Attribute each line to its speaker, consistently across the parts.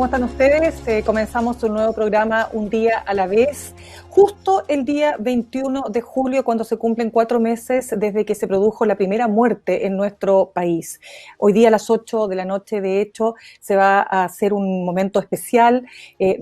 Speaker 1: ¿Cómo están ustedes? Comenzamos un nuevo programa Un Día a la Vez, justo el día 21 de julio, cuando se cumplen 4 meses desde que se produjo la primera muerte en nuestro país. Hoy día a las 8 de la noche, de hecho, se va a hacer un momento especial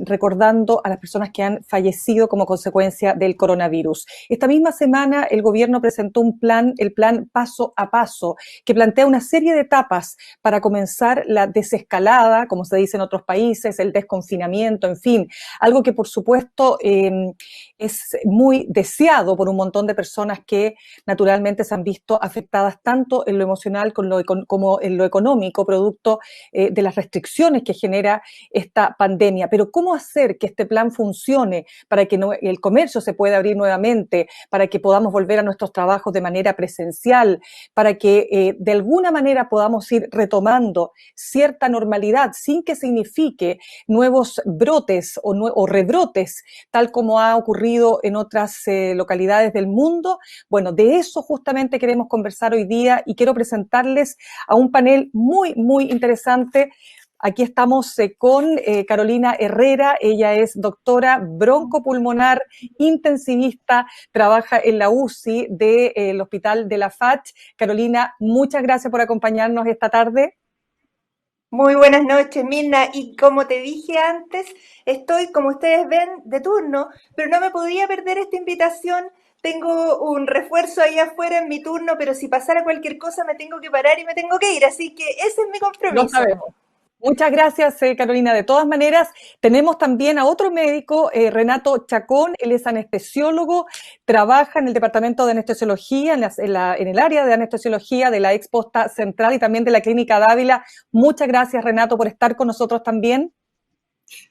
Speaker 1: recordando a las personas que han fallecido como consecuencia del coronavirus. Esta misma semana el gobierno presentó un plan, el plan Paso a Paso, que plantea una serie de etapas para comenzar la desescalada, como se dice en otros países, el desconfinamiento, en fin, algo que por supuesto es muy deseado por un montón de personas que naturalmente se han visto afectadas tanto en lo emocional como en lo económico, producto de las restricciones que genera esta pandemia. Pero ¿cómo hacer que este plan funcione para que el comercio se pueda abrir nuevamente, para que podamos volver a nuestros trabajos de manera presencial, para que de alguna manera podamos ir retomando cierta normalidad sin que signifique nuevos brotes o rebrotes, tal como ha ocurrido en otras localidades del mundo? Bueno, de eso justamente queremos conversar hoy día y quiero presentarles a un panel muy, muy interesante. Aquí estamos con Carolina Herrera. Ella es doctora broncopulmonar, intensivista, trabaja en la UCI del Hospital de la FACH. Carolina, muchas gracias por acompañarnos esta tarde.
Speaker 2: Muy buenas noches, Mirna, y como te dije antes, estoy, como ustedes ven, de turno, pero no me podía perder esta invitación. Tengo un refuerzo ahí afuera en mi turno, pero si pasara cualquier cosa me tengo que parar y me tengo que ir, así que ese es mi compromiso.
Speaker 1: Lo sabemos. Muchas gracias, Carolina. De todas maneras, tenemos también a otro médico, Renato Chacón. Él es anestesiólogo, trabaja en el departamento de anestesiología, en el área de anestesiología de la Ex Posta Central y también de la Clínica Dávila. Muchas gracias, Renato, por estar con nosotros también.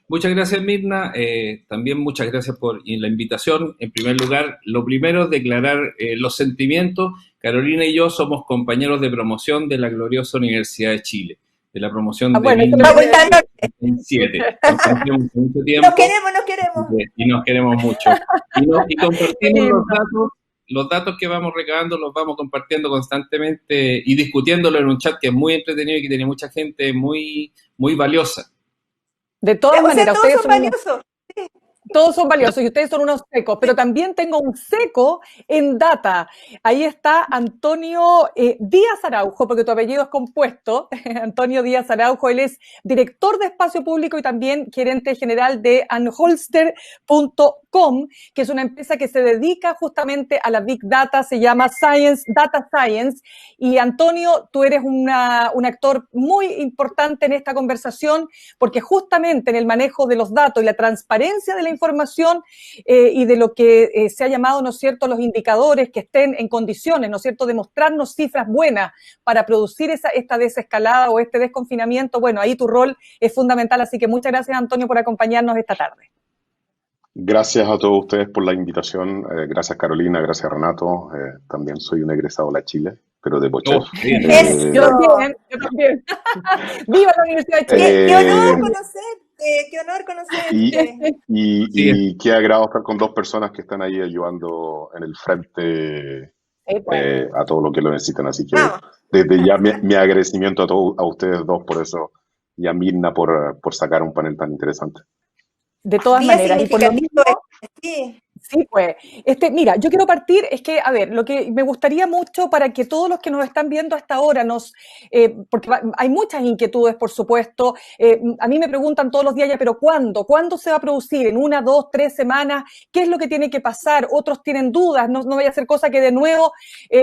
Speaker 3: Muchas gracias, Mirna. También muchas gracias por la invitación. En primer lugar, lo primero es declarar los sentimientos. Carolina y yo somos compañeros de promoción de la gloriosa Universidad de Chile, de la promoción de 1997. Mucho tiempo.
Speaker 2: Nos queremos.
Speaker 3: Y nos queremos mucho. Y compartimos los datos que vamos recabando, los vamos compartiendo constantemente y discutiéndolo en un chat que es muy entretenido y que tiene mucha gente muy, muy valiosa.
Speaker 1: De todas maneras,
Speaker 2: todos son valiosos.
Speaker 1: Todos son valiosos y ustedes son unos secos, pero también tengo un seco en data. Ahí está Antonio Díaz Araujo, porque tu apellido es compuesto. Antonio Díaz Araujo, él es director de espacio público y también gerente general de Anholster.com, que es una empresa que se dedica justamente a la Big Data, se llama Data Science. Y Antonio, tú eres un actor muy importante en esta conversación, porque justamente en el manejo de los datos y la transparencia de la información y de lo que se ha llamado, ¿no es cierto?, los indicadores que estén en condiciones, ¿no es cierto?, de mostrarnos cifras buenas para producir esta desescalada o este desconfinamiento. Bueno, ahí tu rol es fundamental, así que muchas gracias, Antonio, por acompañarnos esta tarde.
Speaker 4: Gracias a todos ustedes por la invitación. Gracias, Carolina, gracias, Renato. También soy un egresado de la Chile, pero de Bochef.
Speaker 1: Yo también. ¡Viva la Universidad de Chile!
Speaker 2: ¡Qué honor conocerte! ¡Qué honor conocerte!
Speaker 4: Y qué agrado estar con dos personas que están ahí ayudando en el frente a todo lo que lo necesitan. Así que desde ya mi agradecimiento a ustedes dos por eso y a Mirna por sacar un panel tan interesante.
Speaker 1: De todas maneras, y por lo mismo, sí, pues, mira, yo quiero partir, es que, a ver, lo que me gustaría mucho para que todos los que nos están viendo hasta ahora porque hay muchas inquietudes, por supuesto, a mí me preguntan todos los días ya, pero ¿cuándo? ¿Cuándo se va a producir? ¿En 1, 2, 3 semanas? ¿Qué es lo que tiene que pasar? Otros tienen dudas, no vaya a ser cosa que de nuevo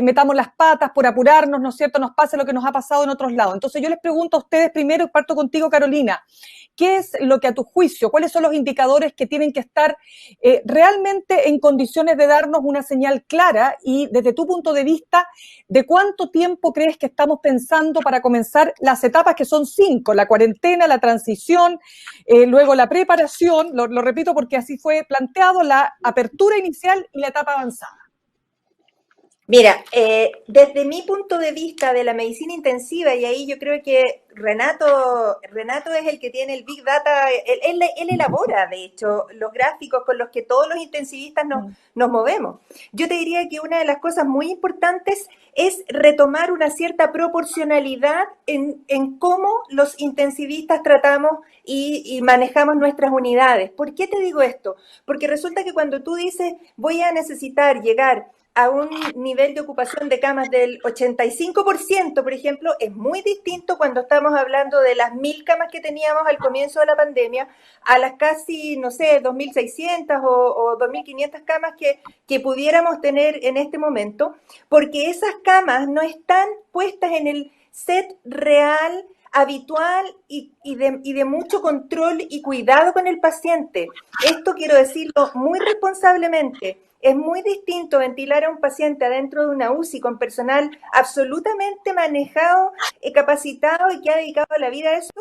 Speaker 1: metamos las patas por apurarnos, ¿no es cierto?, nos pase lo que nos ha pasado en otros lados. Entonces yo les pregunto a ustedes primero, y parto contigo, Carolina, ¿qué es lo que a tu juicio, cuáles son los indicadores que tienen que estar realmente en condiciones de darnos una señal clara y desde tu punto de vista, de cuánto tiempo crees que estamos pensando para comenzar las etapas que son 5, la cuarentena, la transición, luego la preparación, lo repito porque así fue planteado, la apertura inicial y la etapa avanzada?
Speaker 2: Mira, desde mi punto de vista de la medicina intensiva, y ahí yo creo que Renato es el que tiene el Big Data, él elabora, de hecho, los gráficos con los que todos los intensivistas nos movemos. Yo te diría que una de las cosas muy importantes es retomar una cierta proporcionalidad en cómo los intensivistas tratamos y manejamos nuestras unidades. ¿Por qué te digo esto? Porque resulta que cuando tú dices voy a necesitar llegar a un nivel de ocupación de camas del 85%, por ejemplo, es muy distinto cuando estamos hablando de las 1.000 camas que teníamos al comienzo de la pandemia a las casi, no sé, 2.600 o 2.500 camas que pudiéramos tener en este momento, porque esas camas no están puestas en el set real, habitual y de mucho control y cuidado con el paciente. Esto quiero decirlo muy responsablemente. Es muy distinto ventilar a un paciente adentro de una UCI con personal absolutamente manejado, capacitado y que ha dedicado la vida a eso,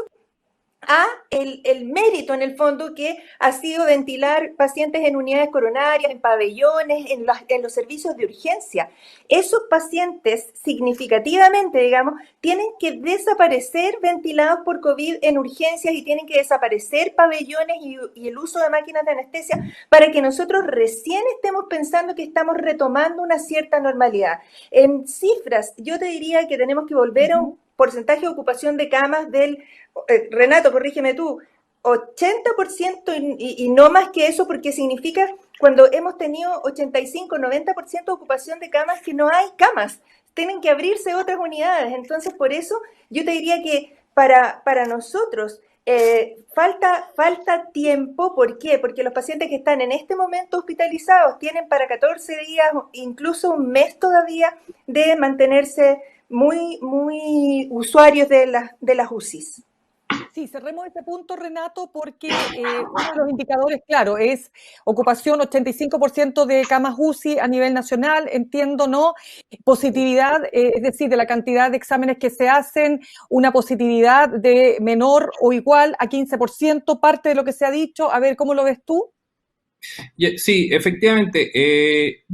Speaker 2: a el mérito en el fondo que ha sido ventilar pacientes en unidades coronarias, en pabellones, en los servicios de urgencia. Esos pacientes significativamente, digamos, tienen que desaparecer ventilados por COVID en urgencias y tienen que desaparecer pabellones y el uso de máquinas de anestesia para que nosotros recién estemos pensando que estamos retomando una cierta normalidad. En cifras, yo te diría que tenemos que volver a un porcentaje de ocupación de camas del, Renato, corrígeme tú, 80% y no más que eso, porque significa cuando hemos tenido 85-90% de ocupación de camas que no hay camas, tienen que abrirse otras unidades. Entonces, por eso yo te diría que para nosotros falta tiempo. ¿Por qué? Porque los pacientes que están en este momento hospitalizados tienen para 14 días, incluso un mes todavía, de mantenerse muy usuarios de las UCIs.
Speaker 1: Sí, cerremos este punto, Renato, porque uno de los indicadores, claro, es ocupación 85% de camas UCI a nivel nacional, entiendo, ¿no? Positividad, es decir, de la cantidad de exámenes que se hacen, una positividad de menor o igual a 15%, parte de lo que se ha dicho. A ver, ¿cómo lo ves tú?
Speaker 3: Sí, efectivamente.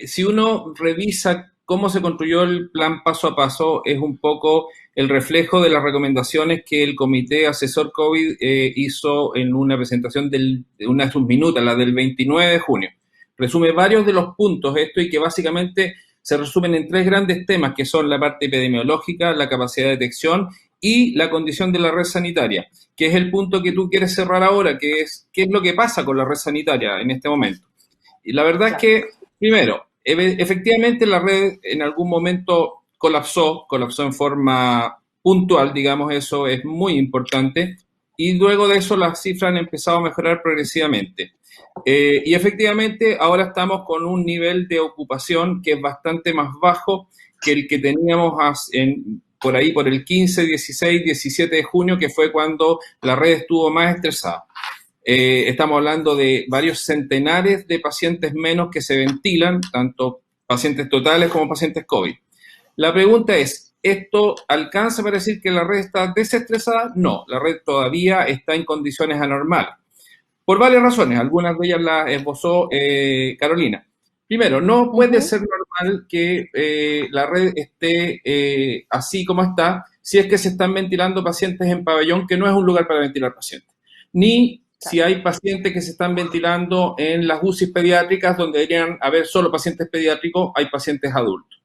Speaker 3: Si uno revisa cómo se construyó el plan paso a paso, es un poco el reflejo de las recomendaciones que el Comité Asesor COVID hizo en una presentación de una de sus minutas, la del 29 de junio. Resume varios de los puntos esto y que básicamente se resumen en tres grandes temas, que son la parte epidemiológica, la capacidad de detección y la condición de la red sanitaria, que es el punto que tú quieres cerrar ahora, que es qué es lo que pasa con la red sanitaria en este momento. Y la verdad es que, primero, efectivamente la red en algún momento colapsó en forma puntual, digamos, eso es muy importante, y luego de eso las cifras han empezado a mejorar progresivamente. Y efectivamente ahora estamos con un nivel de ocupación que es bastante más bajo que el que teníamos por ahí, por el 15, 16, 17 de junio, que fue cuando la red estuvo más estresada. Estamos hablando de varios centenares de pacientes menos que se ventilan, tanto pacientes totales como pacientes COVID. La pregunta es, ¿esto alcanza para decir que la red está desestresada? No, la red todavía está en condiciones anormales. Por varias razones, algunas de ellas las esbozó Carolina. Primero, no puede ser normal que la red esté así como está si es que se están ventilando pacientes en pabellón, que no es un lugar para ventilar pacientes. Ni si hay pacientes que se están ventilando en las UCI pediátricas, donde deberían haber solo pacientes pediátricos, hay pacientes adultos.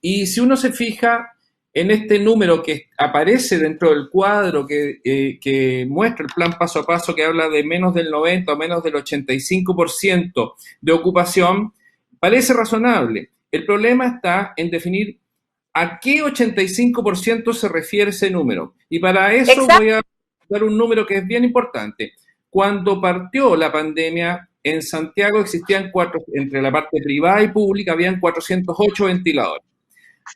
Speaker 3: Y si uno se fija en este número que aparece dentro del cuadro que muestra el plan paso a paso, que habla de menos del 90 o menos del 85% de ocupación, parece razonable. El problema está en definir a qué 85% se refiere ese número. Y para eso voy a dar un número que es bien importante. Cuando partió la pandemia, en Santiago existían entre la parte privada y pública, habían 408 ventiladores.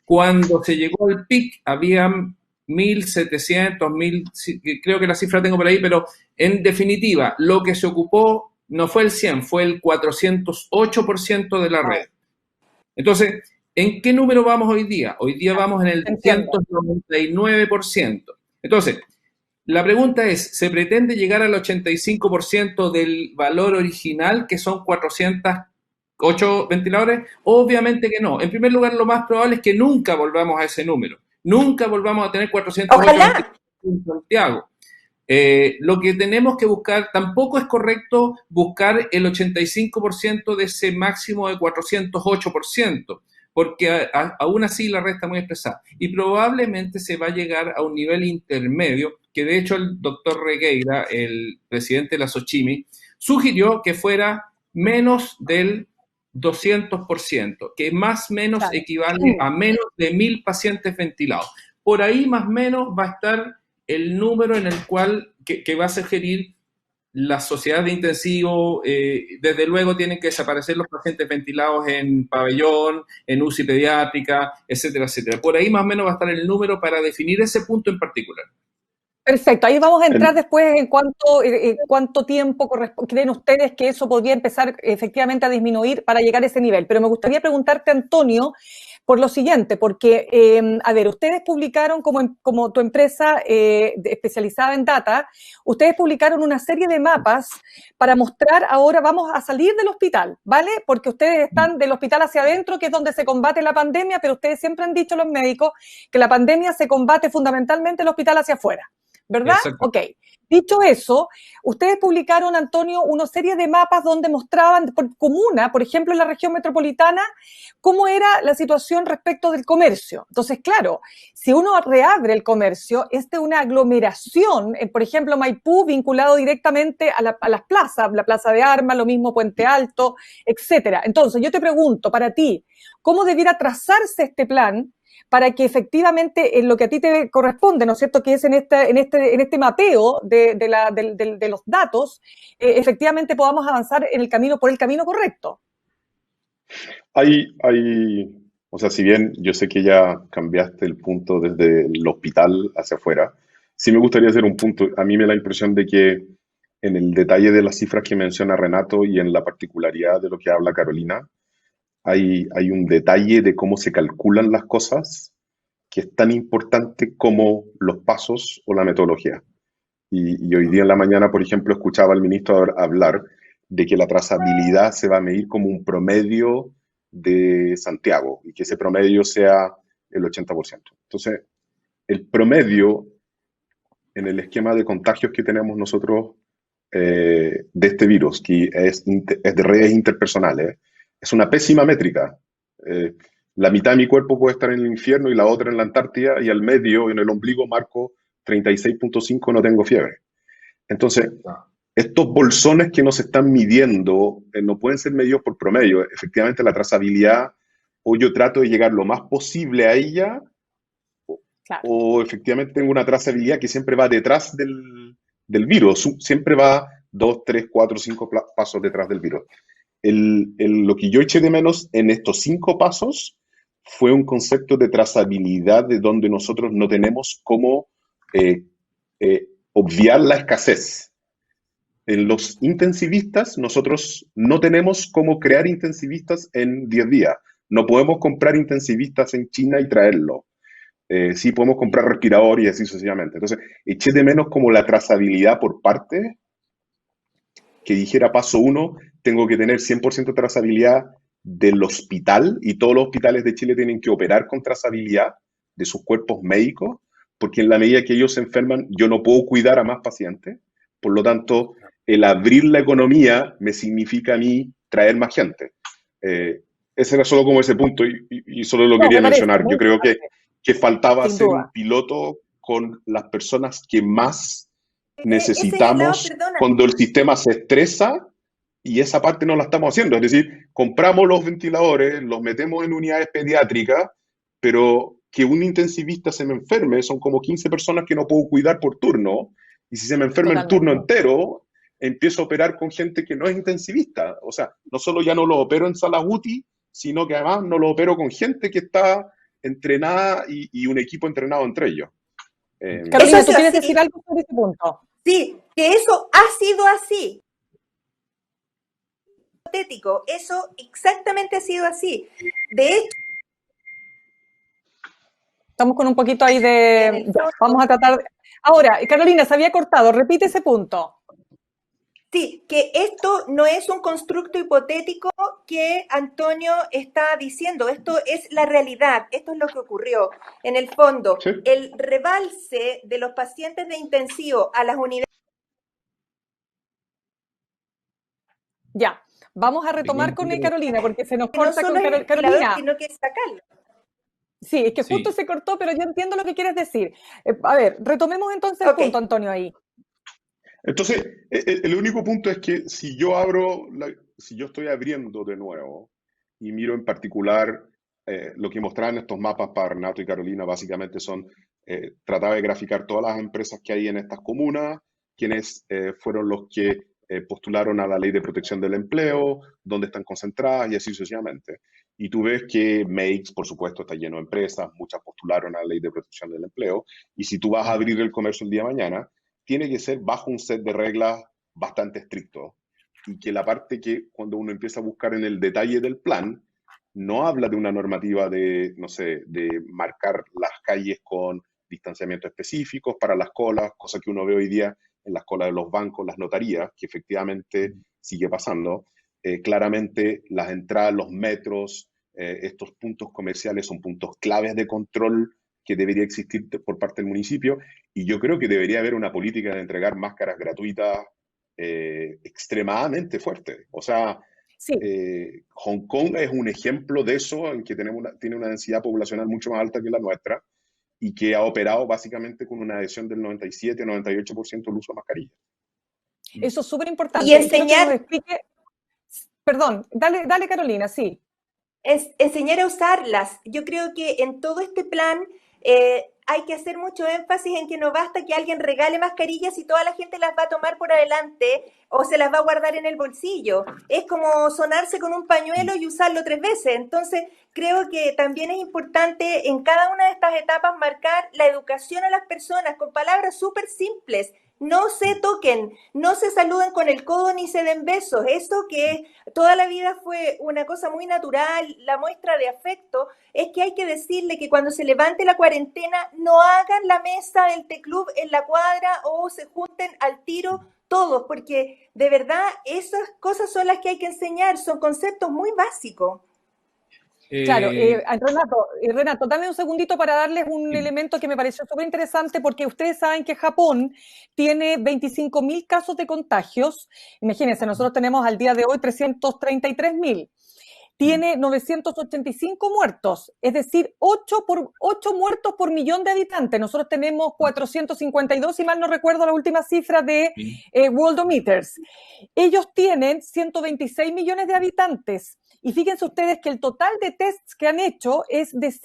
Speaker 3: Cuando se llegó al pic, habían 1.700, 1.000, creo que la cifra tengo por ahí, pero en definitiva, lo que se ocupó no fue el 100, fue el 408% de la red. Entonces, ¿en qué número vamos hoy día? Hoy día vamos en el 199%. Entonces, la pregunta es, ¿se pretende llegar al 85% del valor original, que son 400 8 ventiladores? Obviamente que no. En primer lugar, lo más probable es que nunca volvamos a ese número. Nunca volvamos a tener 408 ventiladores en Santiago. Lo que tenemos que buscar, tampoco es correcto buscar el 85% de ese máximo de 408%, porque aún así la red está muy expresada. Y probablemente se va a llegar a un nivel intermedio, que de hecho el doctor Regueira, el presidente de la SOCHIMI, sugirió que fuera menos del 200%, que más o menos equivale a menos de 1.000 pacientes ventilados. Por ahí más o menos va a estar el número en el cual que va a sugerir la sociedad de intensivo. Desde luego tienen que desaparecer los pacientes ventilados en pabellón, en UCI pediátrica, etcétera, etcétera. Por ahí más o menos va a estar el número para definir ese punto en particular.
Speaker 1: Perfecto, ahí vamos a entrar después en cuánto tiempo creen ustedes que eso podría empezar efectivamente a disminuir para llegar a ese nivel. Pero me gustaría preguntarte, Antonio, por lo siguiente, porque, a ver, ustedes publicaron como tu empresa especializada en data, ustedes publicaron una serie de mapas para mostrar ahora vamos a salir del hospital, ¿vale? Porque ustedes están del hospital hacia adentro, que es donde se combate la pandemia, pero ustedes siempre han dicho los médicos que la pandemia se combate fundamentalmente en el hospital hacia afuera. ¿Verdad? Exacto. Ok. Dicho eso, ustedes publicaron, Antonio, una serie de mapas donde mostraban por comuna, por ejemplo, en la región metropolitana, cómo era la situación respecto del comercio. Entonces, claro, si uno reabre el comercio, es de una aglomeración, por ejemplo, Maipú, vinculado directamente a las plazas, la Plaza de Armas, lo mismo Puente Alto, etcétera. Entonces, yo te pregunto, para ti, ¿cómo debiera trazarse este plan para que efectivamente en lo que a ti te corresponde, ¿no es cierto?, que es en este mapeo de los datos, efectivamente podamos avanzar por el camino correcto?
Speaker 4: O sea, si bien yo sé que ya cambiaste el punto desde el hospital hacia afuera, sí me gustaría hacer un punto. A mí me da la impresión de que en el detalle de las cifras que menciona Renato y en la particularidad de lo que habla Carolina, hay un detalle de cómo se calculan las cosas que es tan importante como los pasos o la metodología. Y hoy día en la mañana, por ejemplo, escuchaba al ministro hablar de que la trazabilidad se va a medir como un promedio de Santiago y que ese promedio sea el 80%. Entonces, el promedio en el esquema de contagios que tenemos nosotros de este virus, que es de redes interpersonales, es una pésima métrica. La mitad de mi cuerpo puede estar en el infierno y la otra en la Antártida, y al medio, en el ombligo, marco 36.5, no tengo fiebre. Entonces, estos bolsones que nos están midiendo no pueden ser medidos por promedio. Efectivamente, la trazabilidad, o yo trato de llegar lo más posible a ella, claro, o efectivamente tengo una trazabilidad que siempre va detrás del virus, siempre va 2, 3, 4, 5 pasos detrás del virus. Lo que yo eché de menos en estos 5 pasos fue un concepto de trazabilidad de donde nosotros no tenemos cómo obviar la escasez. En los intensivistas, nosotros no tenemos cómo crear intensivistas en 10 días. No podemos comprar intensivistas en China y traerlo. Sí podemos comprar respirador y así sucesivamente. Entonces, eché de menos como la trazabilidad por parte, que dijera paso 1, tengo que tener 100% trazabilidad del hospital, y todos los hospitales de Chile tienen que operar con trazabilidad de sus cuerpos médicos, porque en la medida que ellos se enferman, yo no puedo cuidar a más pacientes. Por lo tanto, el abrir la economía me significa a mí traer más gente. Ese era solo como ese punto, y solo lo quería mencionar. Yo creo que faltaba hacer un piloto con las personas que más necesitamos cuando el sistema se estresa, y esa parte no la estamos haciendo. Es decir, compramos los ventiladores, los metemos en unidades pediátricas, pero que un intensivista se me enferme, son como 15 personas que no puedo cuidar por turno, y si se me enferma el turno entero, empiezo a operar con gente que no es intensivista. O sea, no solo ya no lo opero en salas UTI, sino que además no lo opero con gente que está entrenada y un equipo entrenado entre ellos.
Speaker 1: Carolina, ¿tú quieres decir algo sobre ese punto?
Speaker 2: Sí, que eso ha sido así. Eso exactamente ha sido así. De hecho,
Speaker 1: estamos con un poquito ahí de... Ya, vamos a tratar... Ahora, Carolina, se había cortado. Repite ese punto.
Speaker 2: Sí, que esto no es un constructo hipotético que Antonio está diciendo. Esto es la realidad, esto es lo que ocurrió. En el fondo,
Speaker 4: Sí.
Speaker 2: el rebalse de los pacientes de intensivo a las unidades...
Speaker 1: Ya, vamos a retomar con Carolina, porque se nos corta
Speaker 2: no
Speaker 1: con Carolina.
Speaker 2: Sino que sacarlo.
Speaker 1: Sí, es que justo se cortó, pero yo entiendo lo que quieres decir. A ver, retomemos entonces el punto, Antonio, ahí.
Speaker 4: Entonces, el único punto es que si yo estoy abriendo de nuevo y miro en particular lo que mostraban estos mapas para Renato y Carolina, básicamente son tratar de graficar todas las empresas que hay en estas comunas, quienes fueron los que postularon a la Ley de Protección del Empleo, dónde están concentradas y así sucesivamente. Y tú ves que Makes, por supuesto, está lleno de empresas, muchas postularon a la Ley de Protección del Empleo, y si tú vas a abrir el comercio el día de mañana, tiene que ser bajo un set de reglas bastante estricto, y que la parte que cuando uno empieza a buscar en el detalle del plan, no habla de una normativa de, no sé, de marcar las calles con distanciamientos específicos para las colas, cosa que uno ve hoy día en las colas de los bancos, las notarías, que efectivamente sigue pasando. Claramente las entradas, los metros, estos puntos comerciales son puntos claves de control que debería existir por parte del municipio, y yo creo que debería haber una política de entregar máscaras gratuitas extremadamente fuerte. O sea, sí. Hong Kong es un ejemplo de eso, en que tiene una densidad poblacional mucho más alta que la nuestra, y que ha operado básicamente con una adhesión del 97-98% del uso de mascarilla.
Speaker 1: Eso es súper importante.
Speaker 2: Y enseñar...
Speaker 1: Perdón, dale Carolina, sí.
Speaker 2: Enseñar a usarlas. Yo creo que en todo este plan hay que hacer mucho énfasis en que no basta que alguien regale mascarillas y toda la gente las va a tomar por adelante o se las va a guardar en el bolsillo. Es como sonarse con un pañuelo y usarlo 3 veces. Entonces, creo que también es importante en cada una de estas etapas marcar la educación a las personas con palabras súper simples. No se toquen, no se saluden con el codo ni se den besos. Eso que toda la vida fue una cosa muy natural, la muestra de afecto, es que hay que decirle que cuando se levante la cuarentena no hagan la mesa del T-Club en la cuadra o se junten al tiro todos, porque de verdad esas cosas son las que hay que enseñar, son conceptos muy básicos.
Speaker 1: Claro, Renato, dame un segundito para darles un elemento que me pareció súper interesante, porque ustedes saben que Japón tiene 25.000 casos de contagios. Imagínense, nosotros tenemos al día de hoy 333.000. Tiene 985 muertos, es decir, 8 muertos por millón de habitantes. Nosotros tenemos 452, si mal no recuerdo la última cifra de Worldometers. Ellos tienen 126 millones de habitantes. Y fíjense ustedes que el total de tests que han hecho es de 5.000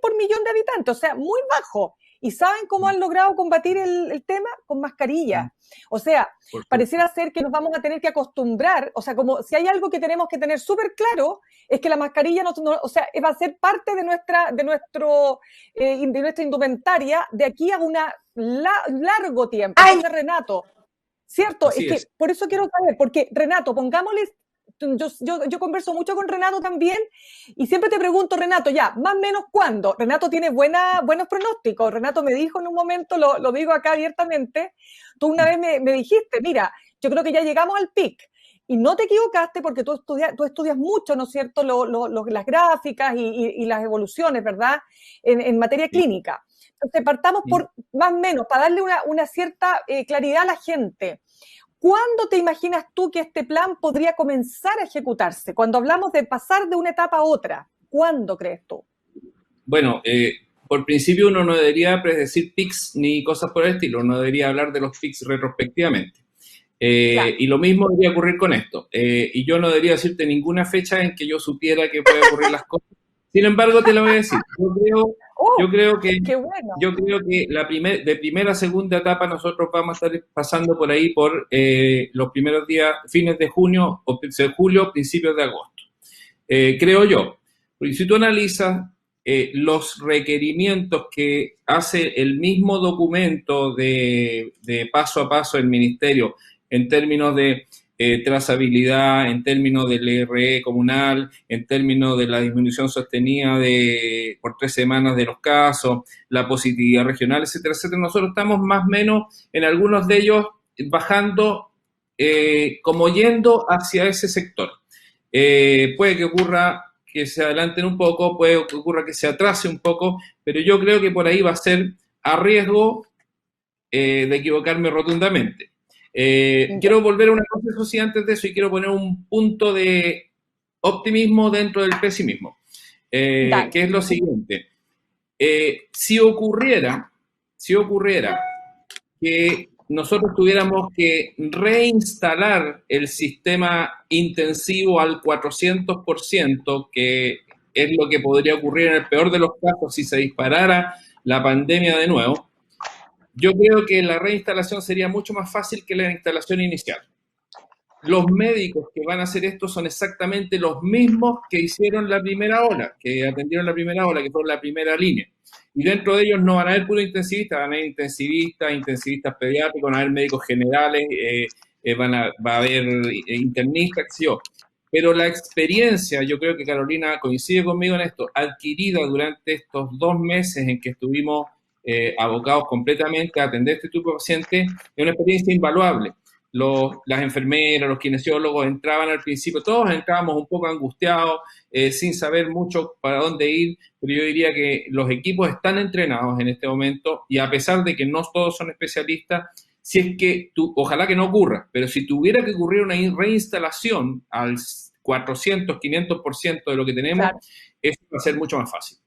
Speaker 1: por millón de habitantes, o sea, muy bajo. ¿Y saben cómo han logrado combatir el tema? Con mascarilla. O sea, pareciera ser que nos vamos a tener que acostumbrar, o sea, como si hay algo que tenemos que tener súper claro, es que la mascarilla o sea, va a ser parte de nuestra indumentaria de aquí a un largo tiempo. Entonces, Renato, ¿cierto? Es que por eso quiero saber, porque Renato, pongámosle... Yo converso mucho con Renato también y siempre te pregunto, Renato, ya, más o menos ¿cuándo? Renato tiene buenos pronósticos. Renato me dijo en un momento, lo digo acá abiertamente, tú una vez me dijiste, mira, yo creo que ya llegamos al pic. Y no te equivocaste porque tú estudias mucho, ¿no es cierto?, las gráficas y las evoluciones, ¿verdad?, en materia clínica. Entonces partamos por más o menos, para darle una cierta claridad a la gente. ¿Cuándo te imaginas tú que este plan podría comenzar a ejecutarse? Cuando hablamos de pasar de una etapa a otra, ¿cuándo crees tú?
Speaker 3: Bueno, por principio uno no debería predecir pics ni cosas por el estilo, uno debería hablar de los pics retrospectivamente. Claro. Y lo mismo debería ocurrir con esto. Y yo no debería decirte ninguna fecha en que yo supiera que pueden ocurrir las cosas. Sin embargo, te lo voy a decir. Yo creo que de primera a segunda etapa nosotros vamos a estar pasando por ahí por los primeros días, fines de junio, o de julio, principios de agosto. Creo yo. Porque si tú analizas los requerimientos que hace el mismo documento de paso a paso el Ministerio en términos de trazabilidad, en términos del ERE comunal, en términos de la disminución sostenida por 3 semanas de los casos, la positividad regional, etcétera, etcétera. Nosotros estamos más o menos en algunos de ellos bajando, como yendo hacia ese sector. Puede que ocurra que se adelanten un poco, puede que ocurra que se atrase un poco, pero yo creo que por ahí va a ser a riesgo de equivocarme rotundamente. Quiero volver a una cosa, eso sí, antes de eso, y quiero poner un punto de optimismo dentro del pesimismo, que es lo siguiente. Si ocurriera que nosotros tuviéramos que reinstalar el sistema intensivo al 400%, que es lo que podría ocurrir en el peor de los casos si se disparara la pandemia de nuevo, yo creo que la reinstalación sería mucho más fácil que la instalación inicial. Los médicos que van a hacer esto son exactamente los mismos que hicieron la primera ola, que atendieron la primera ola, que fueron la primera línea. Y dentro de ellos no van a haber puro intensivistas, van a haber intensivistas pediátricos, van a haber médicos generales, va a haber internistas, qué sé yo. Pero la experiencia, yo creo que Carolina coincide conmigo en esto, adquirida durante estos 2 meses en que estuvimos abocados completamente a atender este tipo de pacientes, es una experiencia invaluable. Las enfermeras, los kinesiólogos entraban al principio, todos entrábamos un poco angustiados, sin saber mucho para dónde ir, pero yo diría que los equipos están entrenados en este momento y a pesar de que no todos son especialistas, si es que ojalá que no ocurra, pero si tuviera que ocurrir una reinstalación al 400, 500% de lo que tenemos, claro, eso va a ser mucho más fácil.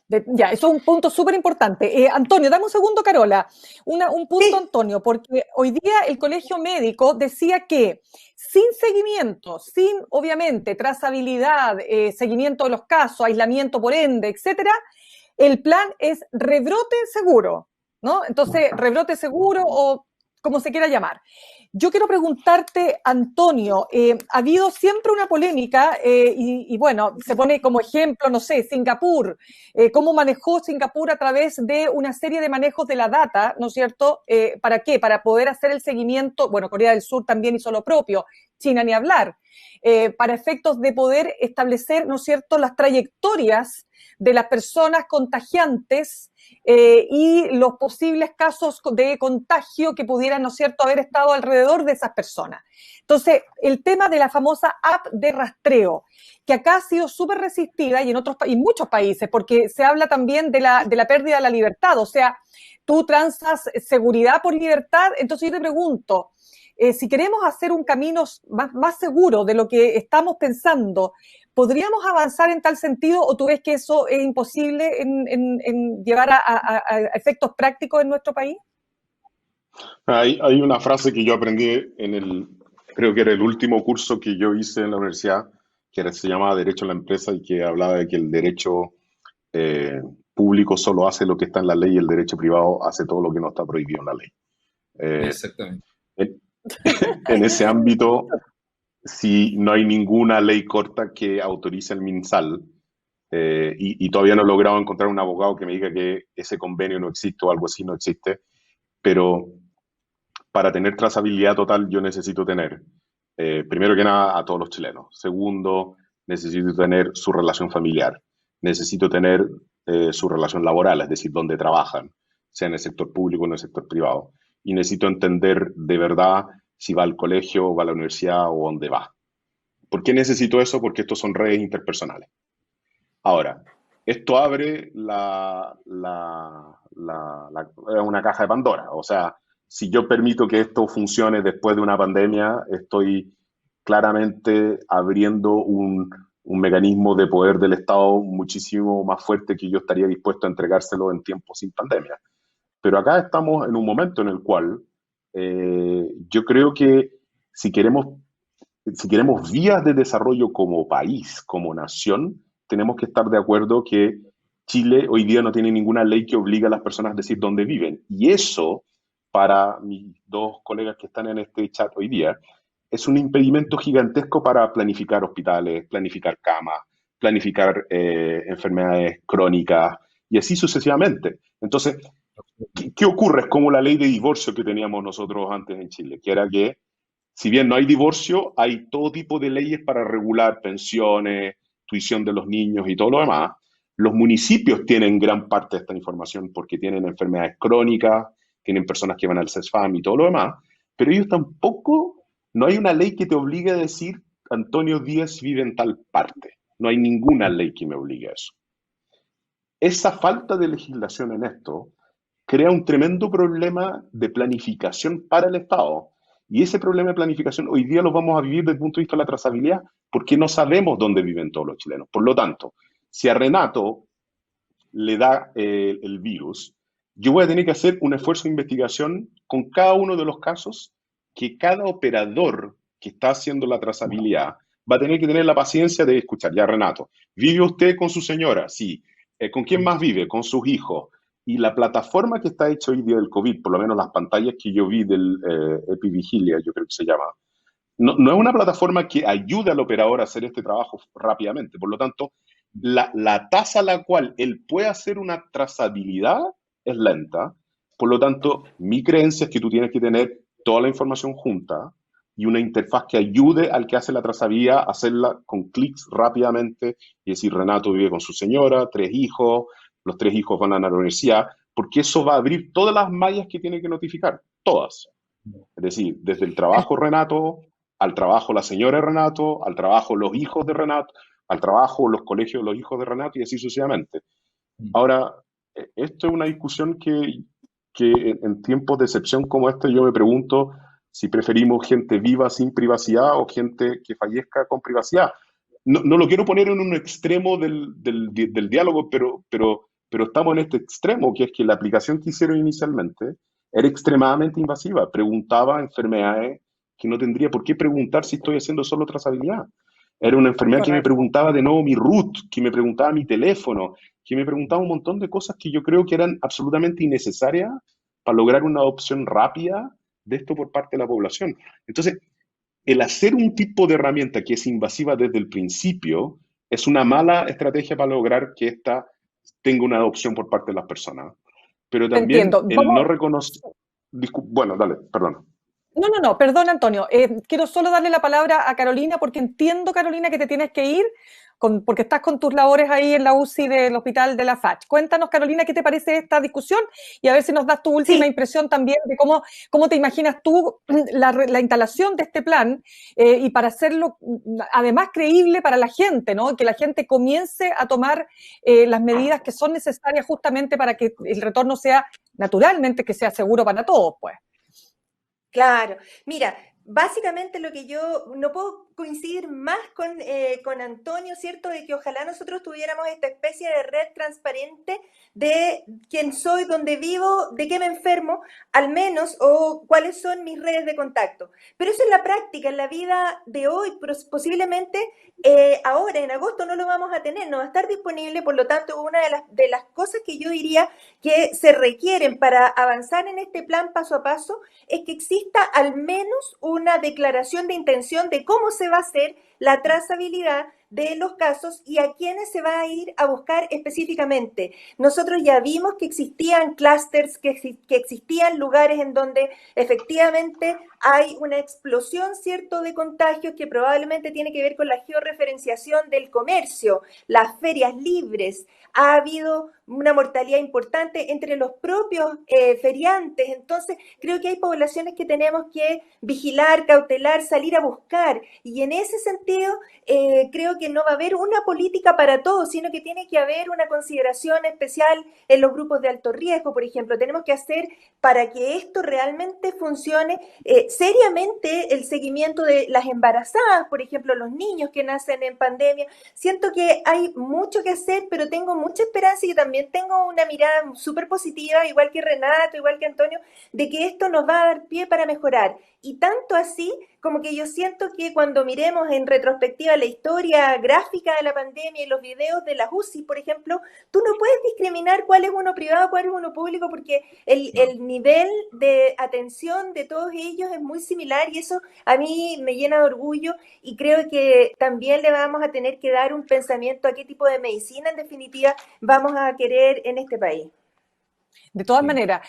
Speaker 1: Ya, eso es un punto súper importante. Antonio, dame un segundo, Carola. Un punto, sí. Antonio, porque hoy día el Colegio Médico decía que sin seguimiento, sin, obviamente, trazabilidad, seguimiento de los casos, aislamiento por ende, etcétera, el plan es rebrote seguro, ¿no? Entonces, rebrote seguro o como se quiera llamar. Yo quiero preguntarte, Antonio, ha habido siempre una polémica y bueno, se pone como ejemplo, no sé, Singapur, cómo manejó Singapur a través de una serie de manejos de la data, ¿no es cierto? ¿Para qué? Para poder hacer el seguimiento, bueno, Corea del Sur también hizo lo propio, China ni hablar, para efectos de poder establecer, ¿no es cierto?, las trayectorias de las personas contagiantes y los posibles casos de contagio que pudieran, ¿no es cierto?, haber estado alrededor de esas personas. Entonces, el tema de la famosa app de rastreo, que acá ha sido súper resistida y en muchos países, porque se habla también de la pérdida de la libertad, o sea, tú transas seguridad por libertad, entonces yo te pregunto, si queremos hacer un camino más seguro de lo que estamos pensando, ¿podríamos avanzar en tal sentido o tú ves que eso es imposible en llevar a efectos prácticos en nuestro país?
Speaker 4: Hay una frase que yo aprendí creo que era el último curso que yo hice en la universidad, que se llamaba Derecho a la Empresa y que hablaba de que el derecho público solo hace lo que está en la ley y el derecho privado hace todo lo que no está prohibido en la ley.
Speaker 3: Exactamente.
Speaker 4: En ese ámbito, si no hay ninguna ley corta que autorice el MinSal, y todavía no he logrado encontrar un abogado que me diga que ese convenio no existe o algo así no existe, pero para tener trazabilidad total yo necesito tener, primero que nada, a todos los chilenos. Segundo, necesito tener su relación familiar. Necesito tener su relación laboral, es decir, dónde trabajan, sea en el sector público o en el sector privado. Y necesito entender de verdad si va al colegio, va a la universidad o dónde va. ¿Por qué necesito eso? Porque estos son redes interpersonales. Ahora, esto abre una caja de Pandora. O sea, si yo permito que esto funcione después de una pandemia, estoy claramente abriendo un mecanismo de poder del Estado muchísimo más fuerte que yo estaría dispuesto a entregárselo en tiempos sin pandemia. Pero acá estamos en un momento en el cual yo creo que si queremos vías de desarrollo como país, como nación, tenemos que estar de acuerdo que Chile hoy día no tiene ninguna ley que obligue a las personas a decir dónde viven. Y eso, para mis dos colegas que están en este chat hoy día, es un impedimento gigantesco para planificar hospitales, planificar camas, planificar enfermedades crónicas y así sucesivamente. Entonces, ¿qué ocurre? Es como la ley de divorcio que teníamos nosotros antes en Chile, que era que, si bien no hay divorcio, hay todo tipo de leyes para regular pensiones, tuición de los niños y todo lo demás. Los municipios tienen gran parte de esta información porque tienen enfermedades crónicas, tienen personas que van al CESFAM y todo lo demás, pero ellos tampoco, no hay una ley que te obligue a decir Antonio Díaz vive en tal parte. No hay ninguna ley que me obligue a eso. Esa falta de legislación en esto crea un tremendo problema de planificación para el Estado. Y ese problema de planificación hoy día lo vamos a vivir desde el punto de vista de la trazabilidad, porque no sabemos dónde viven todos los chilenos. Por lo tanto, si a Renato le da el virus, yo voy a tener que hacer un esfuerzo de investigación con cada uno de los casos que cada operador que está haciendo la trazabilidad va a tener que tener la paciencia de escuchar. Ya, Renato, ¿vive usted con su señora? Sí. ¿Con quién más vive? Con sus hijos. Y la plataforma que está hecha hoy día del COVID, por lo menos las pantallas que yo vi del Epivigilia, yo creo que se llama, no es una plataforma que ayude al operador a hacer este trabajo rápidamente. Por lo tanto, la tasa a la cual él puede hacer una trazabilidad es lenta. Por lo tanto, mi creencia es que tú tienes que tener toda la información junta y una interfaz que ayude al que hace la trazabilidad a hacerla con clics rápidamente y decir, Renato vive con su señora, 3 hijos, los 3 hijos van a la universidad, porque eso va a abrir todas las mallas que tiene que notificar, todas. Es decir, desde el trabajo Renato, al trabajo la señora de Renato, al trabajo los hijos de Renato, al trabajo los colegios de los hijos de Renato y así sucesivamente. Ahora, esto es una discusión que en tiempos de excepción como este yo me pregunto si preferimos gente viva sin privacidad o gente que fallezca con privacidad. No lo quiero poner en un extremo del diálogo, pero estamos en este extremo, que es que la aplicación que hicieron inicialmente era extremadamente invasiva. Preguntaba enfermedades que no tendría por qué preguntar si estoy haciendo solo trazabilidad. Era una enfermedad que me preguntaba de nuevo mi root, que me preguntaba mi teléfono, que me preguntaba un montón de cosas que yo creo que eran absolutamente innecesarias para lograr una adopción rápida de esto por parte de la población. Entonces, el hacer un tipo de herramienta que es invasiva desde el principio es una mala estrategia para lograr que esta tenga una adopción por parte de las personas. Pero también el no reconocer... Bueno, dale, perdón.
Speaker 1: No, perdón, Antonio. Quiero solo darle la palabra a Carolina porque entiendo, Carolina, que te tienes que ir porque estás con tus labores ahí en la UCI del Hospital de la FACH. Cuéntanos, Carolina, ¿qué te parece esta discusión? Y a ver si nos das tu última impresión también de cómo te imaginas tú la instalación de este plan y para hacerlo además creíble para la gente, ¿no? Que la gente comience a tomar las medidas que son necesarias justamente para que el retorno sea, naturalmente, que sea seguro para todos, pues.
Speaker 2: Claro, mira, básicamente lo que yo no puedo coincidir más con Antonio, ¿cierto? De que ojalá nosotros tuviéramos esta especie de red transparente de quién soy, dónde vivo, de qué me enfermo, al menos, o cuáles son mis redes de contacto. Pero eso en la práctica, en la vida de hoy, posiblemente ahora, en agosto, no lo vamos a tener, no va a estar disponible, por lo tanto, una de las cosas que yo diría que se requieren para avanzar en este plan paso a paso es que exista al menos una declaración de intención de cómo se va a hacer la trazabilidad de los casos y a quiénes se va a ir a buscar específicamente. Nosotros ya vimos que existían clústeres, que existían lugares en donde efectivamente hay una explosión, ¿cierto?, de contagios que probablemente tiene que ver con la georreferenciación del comercio, las ferias libres. Ha habido una mortalidad importante entre los propios feriantes. Entonces, creo que hay poblaciones que tenemos que vigilar, cautelar, salir a buscar. Y en ese sentido, creo que no va a haber una política para todos, sino que tiene que haber una consideración especial en los grupos de alto riesgo, por ejemplo. Tenemos que hacer para que esto realmente funcione seriamente el seguimiento de las embarazadas, por ejemplo, los niños que nacen en pandemia. Siento que hay mucho que hacer, pero tengo mucha esperanza y también tengo una mirada súper positiva, igual que Renato, igual que Antonio, de que esto nos va a dar pie para mejorar. Y tanto así como que yo siento que cuando miremos en retrospectiva la historia gráfica de la pandemia y los videos de las UCI, por ejemplo, tú no puedes discriminar cuál es uno privado, cuál es uno público, porque el nivel de atención de todos ellos es muy similar y eso a mí me llena de orgullo y creo que también le vamos a tener que dar un pensamiento a qué tipo de medicina en definitiva vamos a querer en este país.
Speaker 1: De todas maneras,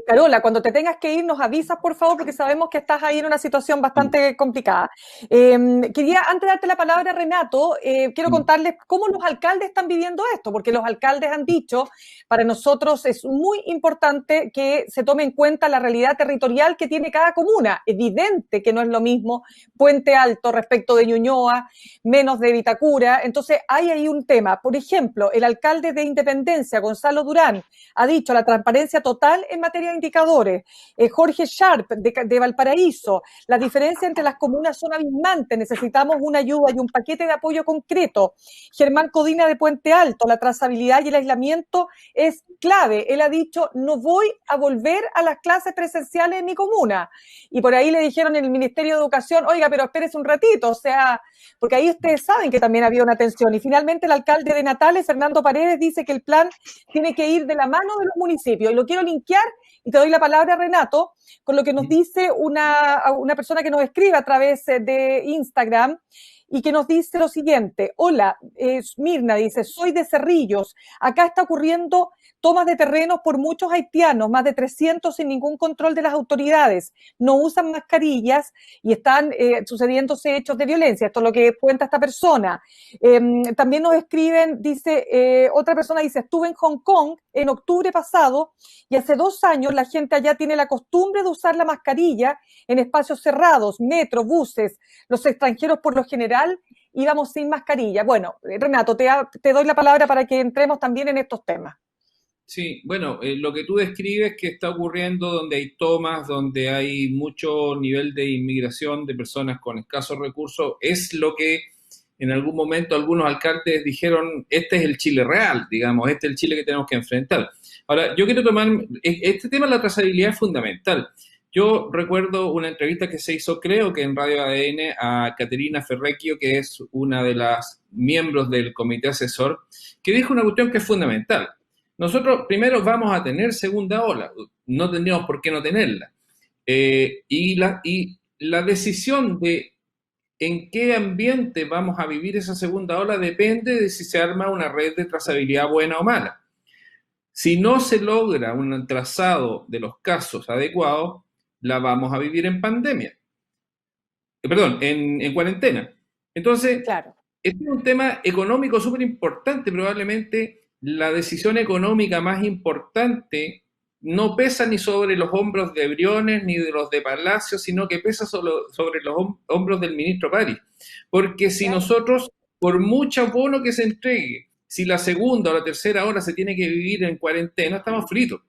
Speaker 1: Carola, cuando te tengas que ir, nos avisas, por favor, porque sabemos que estás ahí en una situación bastante complicada. Quería, antes de darte la palabra, Renato, quiero contarles cómo los alcaldes están viviendo esto, porque los alcaldes han dicho, para nosotros es muy importante que se tome en cuenta la realidad territorial que tiene cada comuna. Evidente que no es lo mismo Puente Alto respecto de Ñuñoa, menos de Vitacura. Entonces, hay ahí un tema. Por ejemplo, el alcalde de Independencia, Gonzalo Durán, ha dicho la transparencia total en materia de indicadores. Jorge Sharp, de Valparaíso, las diferencias entre las comunas son abismantes, necesitamos una ayuda y un paquete de apoyo concreto. Germán Codina, de Puente Alto, la trazabilidad y el aislamiento es clave. Él ha dicho, no voy a volver a las clases presenciales en mi comuna. Y por ahí le dijeron en el Ministerio de Educación, oiga, pero espérese un ratito, o sea, porque ahí ustedes saben que también había una tensión. Y finalmente el alcalde de Natales, Fernando Paredes, dice que el plan tiene que ir de la mano de los municipios. Y lo quiero linkear, y te doy la palabra, Renato, con lo que nos dice una persona que nos escribe a través de Instagram, y que nos dice lo siguiente. Hola, Mirna dice, soy de Cerrillos. Acá está ocurriendo tomas de terrenos por muchos haitianos, más de 300 sin ningún control de las autoridades. No usan mascarillas y están sucediéndose hechos de violencia. Esto es lo que cuenta esta persona. También nos escriben, dice, otra persona dice, estuve en Hong Kong en octubre pasado y hace 2 años la gente allá tiene la costumbre de usar la mascarilla en espacios cerrados, metro, buses. Los extranjeros por lo general íbamos sin mascarilla. Bueno, Renato, te doy la palabra para que entremos también en estos temas.
Speaker 3: Sí, bueno, lo que tú describes que está ocurriendo donde hay tomas, donde hay mucho nivel de inmigración de personas con escasos recursos, es lo que en algún momento algunos alcaldes dijeron, este es el Chile real, digamos, este es el Chile que tenemos que enfrentar. Ahora, yo quiero tomar, este tema de la trazabilidad es fundamental. Yo recuerdo una entrevista que se hizo, creo que en Radio ADN, a Caterina Ferrecchio, que es una de las miembros del comité asesor, que dijo una cuestión que es fundamental. Nosotros primero vamos a tener segunda ola, no tendríamos por qué no tenerla. Y la decisión de en qué ambiente vamos a vivir esa segunda ola depende de si se arma una red de trazabilidad buena o mala. Si no se logra un trazado de los casos adecuados, la vamos a vivir en pandemia. Perdón, en cuarentena. Entonces,
Speaker 1: claro.
Speaker 3: Este es un tema económico súper importante. Probablemente la decisión económica más importante no pesa ni sobre los hombros de Briones ni de los de Palacio, sino que pesa sobre los hombros del ministro París. Porque si nosotros, por mucho bono que se entregue, si la segunda o la tercera hora se tiene que vivir en cuarentena, estamos fritos.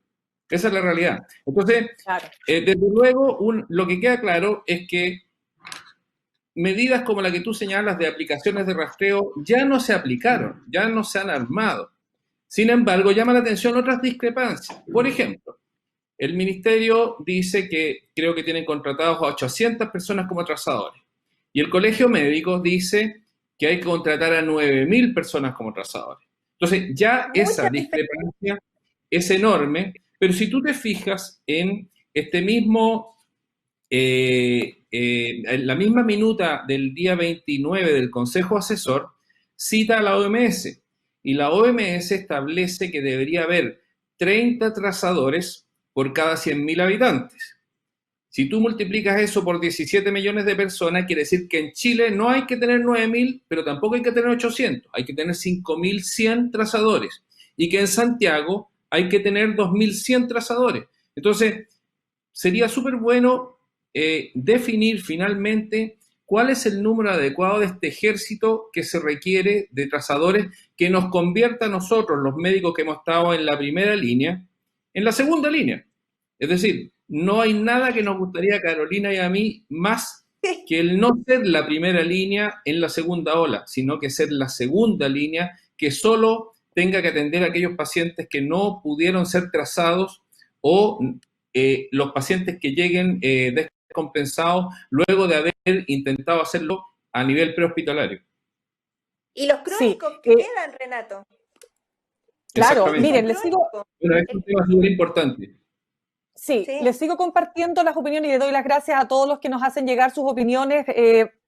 Speaker 3: Esa es la realidad. Entonces, desde luego, lo que queda claro es que medidas como la que tú señalas de aplicaciones de rastreo ya no se aplicaron, ya no se han armado. Sin embargo, llama la atención otras discrepancias. Por ejemplo, el ministerio dice que creo que tienen contratados a 800 personas como trazadores. Y el colegio médico dice que hay que contratar a 9.000 personas como trazadores. Entonces, ya esa discrepancia es enorme, pero si tú te fijas en este mismo, la misma minuta del día 29 del Consejo Asesor, cita a la OMS. Y la OMS establece que debería haber 30 trazadores por cada 100.000 habitantes. Si tú multiplicas eso por 17 millones de personas, quiere decir que en Chile no hay que tener 9.000, pero tampoco hay que tener 800. Hay que tener 5.100 trazadores. Y que en Santiago hay que tener 2.100 trazadores. Entonces, sería súper bueno definir finalmente cuál es el número adecuado de este ejército que se requiere de trazadores que nos convierta a nosotros, los médicos que hemos estado en la primera línea, en la segunda línea. Es decir, no hay nada que nos gustaría a Carolina y a mí más que el no ser la primera línea en la segunda ola, sino que ser la segunda línea que solo tenga que atender a aquellos pacientes que no pudieron ser trazados o los pacientes que lleguen descompensados luego de haber intentado hacerlo a nivel prehospitalario.
Speaker 2: ¿Y los crónicos que quedan, Renato?
Speaker 1: Claro, miren, les sigo...
Speaker 3: Bueno, es un tema súper importante.
Speaker 1: Sí, les sigo compartiendo las opiniones y le doy las gracias a todos los que nos hacen llegar sus opiniones.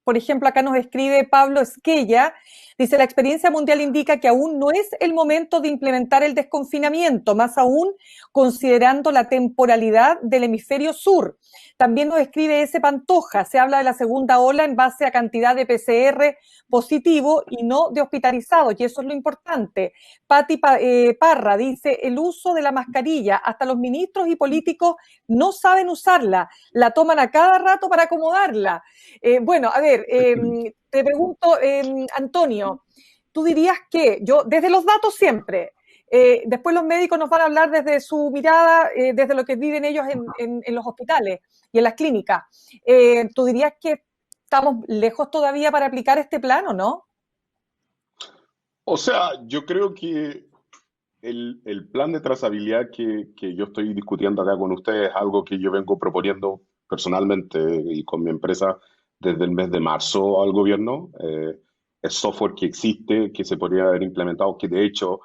Speaker 1: Por ejemplo, acá nos escribe Pablo Esquella, Dice, la experiencia mundial indica que aún no es el momento de implementar el desconfinamiento, más aún considerando la temporalidad del hemisferio sur. También nos escribe ese Pantoja, se habla de la segunda ola en base a cantidad de PCR positivo y no de hospitalizados, y eso es lo importante. Pati Parra dice, el uso de la mascarilla, hasta los ministros y políticos no saben usarla, la toman a cada rato para acomodarla. Bueno, a ver, te pregunto, Antonio, tú dirías que, yo, desde los datos siempre, después los médicos nos van a hablar desde su mirada, desde lo que viven ellos en los hospitales y en las clínicas. ¿Tú dirías que estamos lejos todavía para aplicar este plan o no?
Speaker 4: O sea, yo creo que el plan de trazabilidad que yo estoy discutiendo acá con ustedes es algo que yo vengo proponiendo personalmente y con mi empresa desde el mes de marzo al gobierno. Es software que existe, que se podría haber implementado, que de hecho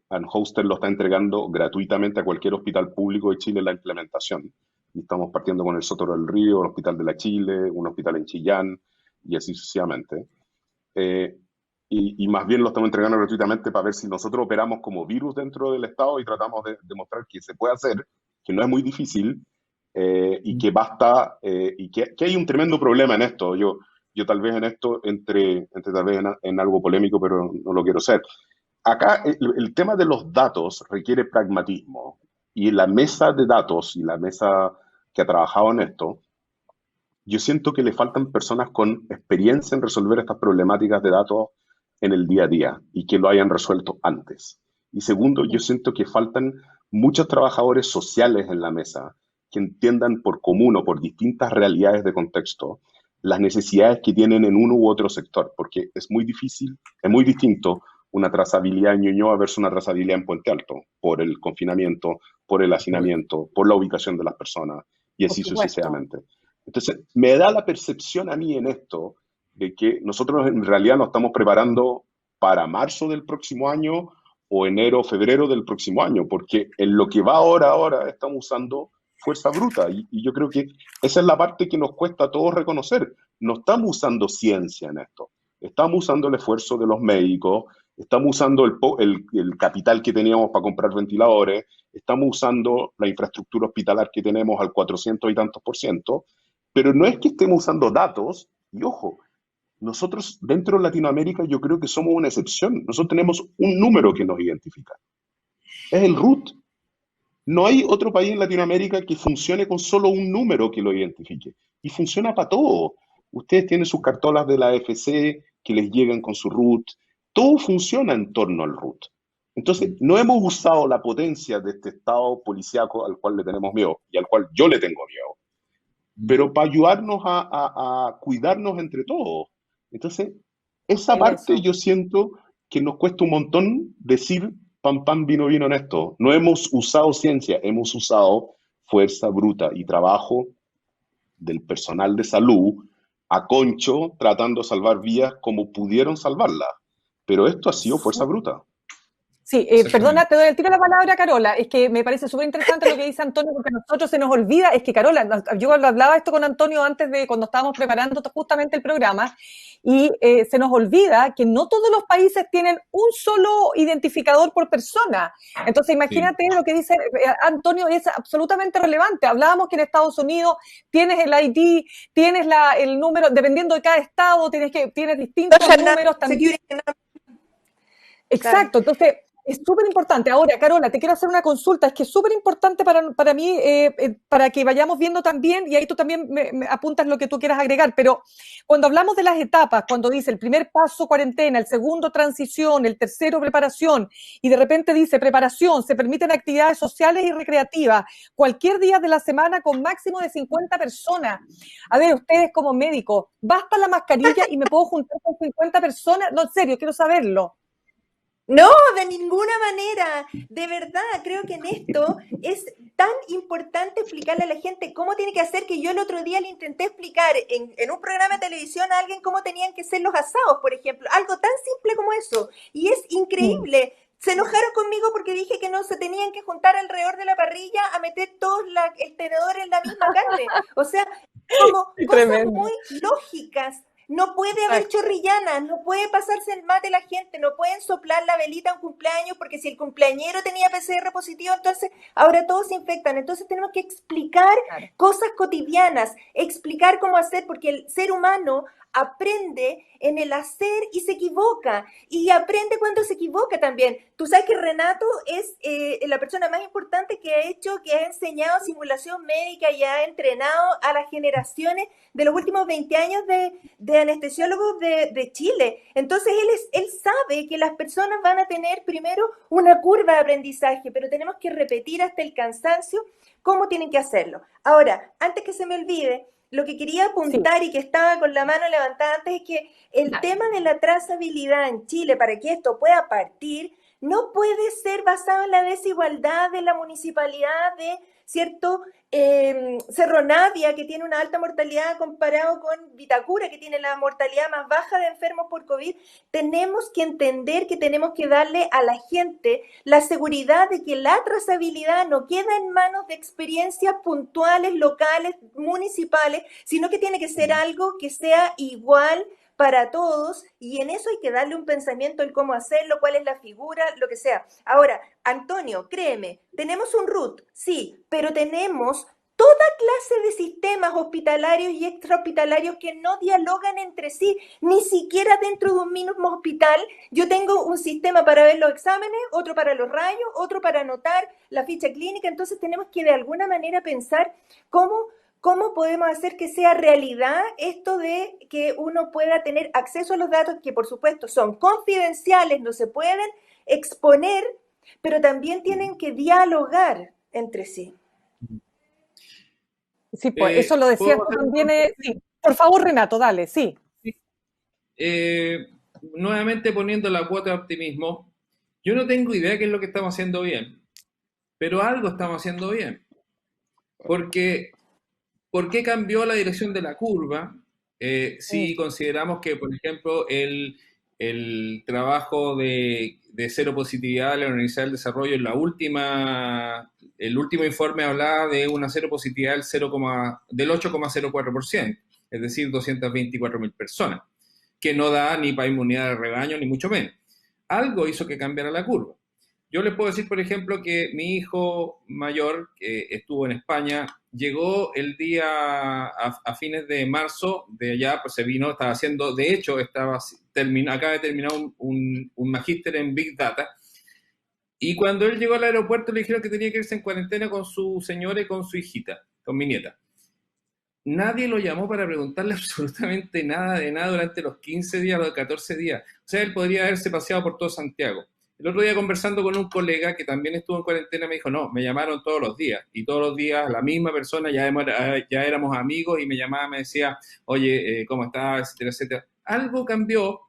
Speaker 4: Anhoster lo está entregando gratuitamente a cualquier hospital público de Chile la implementación. Y estamos partiendo con el Sotero del Río, el Hospital de la Chile, un hospital en Chillán y así sucesivamente. Y más bien lo estamos entregando gratuitamente para ver si nosotros operamos como virus dentro del Estado y tratamos de demostrar que se puede hacer, que no es muy difícil y que basta, y que hay un tremendo problema en esto. Yo tal vez en esto entre tal vez en algo polémico, pero no lo quiero ser. Acá el tema de los datos requiere pragmatismo y la mesa de datos y la mesa que ha trabajado en esto, yo siento que le faltan personas con experiencia en resolver estas problemáticas de datos en el día a día y que lo hayan resuelto antes. Y segundo, yo siento que faltan muchos trabajadores sociales en la mesa que entiendan por común o por distintas realidades de contexto las necesidades que tienen en uno u otro sector, porque es muy difícil, es muy distinto una trazabilidad en Ñuñoa versus una trazabilidad en Puente Alto, por el confinamiento, por el hacinamiento, por la ubicación de las personas y así sucesivamente. Entonces, me da la percepción a mí en esto de que nosotros en realidad nos estamos preparando para marzo del próximo año o enero o febrero del próximo año, porque en lo que va ahora estamos usando fuerza bruta y yo creo que esa es la parte que nos cuesta a todos reconocer. No estamos usando ciencia en esto, estamos usando el esfuerzo de los médicos, estamos usando el capital que teníamos para comprar ventiladores, estamos usando la infraestructura hospitalar que tenemos al 400 y tantos %, pero no es que estemos usando datos, y ojo, nosotros dentro de Latinoamérica yo creo que somos una excepción. Nosotros tenemos un número que nos identifica. Es el RUT. No hay otro país en Latinoamérica que funcione con solo un número que lo identifique. Y funciona para todo. Ustedes tienen sus cartolas de la AFC que les llegan con su RUT. Todo funciona en torno al RUT. Entonces, no hemos usado la potencia de este Estado policíaco al cual le tenemos miedo y al cual yo le tengo miedo, pero para ayudarnos a cuidarnos entre todos. Entonces, esa parte yo siento que nos cuesta un montón decir pan, pan, vino, vino en esto. No hemos usado ciencia, hemos usado fuerza bruta y trabajo del personal de salud a concho tratando de salvar vidas como pudieron salvarlas. Pero esto ha sido fuerza bruta.
Speaker 1: Sí, perdona, te doy el tiro de la palabra, Carola. Es que me parece súper interesante lo que dice Antonio, porque a nosotros se nos olvida, es que Carola, yo hablaba esto con Antonio antes de cuando estábamos preparando justamente el programa, y se nos olvida que no todos los países tienen un solo identificador por persona. Entonces, imagínate lo que dice Antonio, es absolutamente relevante. Hablábamos que en Estados Unidos tienes el ID, tienes el número, dependiendo de cada estado, tienes distintos números también. Exacto, entonces es súper importante. Ahora, Carola, te quiero hacer una consulta, es que es súper importante para mí, para que vayamos viendo también, y ahí tú también me apuntas lo que tú quieras agregar, pero cuando hablamos de las etapas, cuando dice el primer paso cuarentena, el segundo transición, el tercero preparación, y de repente dice preparación, se permiten actividades sociales y recreativas, cualquier día de la semana con máximo de 50 personas. A ver, ustedes como médicos, ¿basta la mascarilla y me puedo juntar con 50 personas? No, en serio, quiero saberlo.
Speaker 2: No, de ninguna manera. De verdad, creo que en esto es tan importante explicarle a la gente cómo tiene que hacer, que yo el otro día le intenté explicar en un programa de televisión a alguien cómo tenían que ser los asados, por ejemplo. Algo tan simple como eso. Y es increíble. Se enojaron conmigo porque dije que no se tenían que juntar alrededor de la parrilla a meter todos el tenedor en la misma carne. O sea, como cosas muy lógicas. No puede haber chorrillanas, no puede pasarse el mate la gente, no pueden soplar la velita a un cumpleaños, porque si el cumpleañero tenía PCR positivo, entonces ahora todos se infectan. Entonces tenemos que explicar cosas cotidianas, explicar cómo hacer, porque el ser humano aprende en el hacer y se equivoca, y aprende cuando se equivoca también. Tú sabes que Renato es la persona más importante que ha enseñado simulación médica y ha entrenado a las generaciones de los últimos 20 años de anestesiólogos de Chile. Entonces él sabe que las personas van a tener primero una curva de aprendizaje, pero tenemos que repetir hasta el cansancio cómo tienen que hacerlo. Ahora, antes que se me olvide, lo que quería apuntar y que estaba con la mano levantada antes es que el tema de la trazabilidad en Chile, para que esto pueda partir, no puede ser basado en la desigualdad de la municipalidad de cierto Cerro Navia, que tiene una alta mortalidad comparado con Vitacura, que tiene la mortalidad más baja de enfermos por COVID. Tenemos que entender que tenemos que darle a la gente la seguridad de que la trazabilidad no queda en manos de experiencias puntuales, locales, municipales, sino que tiene que ser algo que sea igual para todos, y en eso hay que darle un pensamiento el cómo hacerlo, cuál es la figura, lo que sea. Ahora, Antonio, créeme, tenemos un RUT, sí, pero tenemos toda clase de sistemas hospitalarios y extrahospitalarios que no dialogan entre sí, ni siquiera dentro de un mismo hospital. Yo tengo un sistema para ver los exámenes, otro para los rayos, otro para anotar la ficha clínica. Entonces tenemos que de alguna manera pensar cómo podemos hacer que sea realidad esto de que uno pueda tener acceso a los datos, que por supuesto son confidenciales, no se pueden exponer, pero también tienen que dialogar entre sí.
Speaker 1: Sí, pues eso lo decía también. Sí. Por favor, Renato, dale, sí.
Speaker 3: Nuevamente poniendo la cuota de optimismo, yo no tengo idea qué es lo que estamos haciendo bien, pero algo estamos haciendo bien. Porque, ¿por qué cambió la dirección de la curva? Si consideramos que, por ejemplo, el trabajo de cero positividad de la Universidad del Desarrollo, el último informe hablaba de una cero positividad del 8,04%, es decir, 224.000 personas, que no da ni para inmunidad de rebaño, ni mucho menos. Algo hizo que cambiara la curva. Yo les puedo decir, por ejemplo, que mi hijo mayor, que estuvo en España, llegó el día a fines de marzo de allá, pues se vino, estaba haciendo, de hecho, acaba de terminar un magíster en Big Data, y cuando él llegó al aeropuerto le dijeron que tenía que irse en cuarentena con su señora y con su hijita, con mi nieta. Nadie lo llamó para preguntarle absolutamente nada de nada durante los 15 días, los 14 días. O sea, él podría haberse paseado por todo Santiago. El otro día, conversando con un colega que también estuvo en cuarentena, me dijo, no, me llamaron todos los días, y todos los días la misma persona, ya éramos amigos, y me llamaba, me decía, oye, ¿cómo estás?, etcétera, etcétera. Algo cambió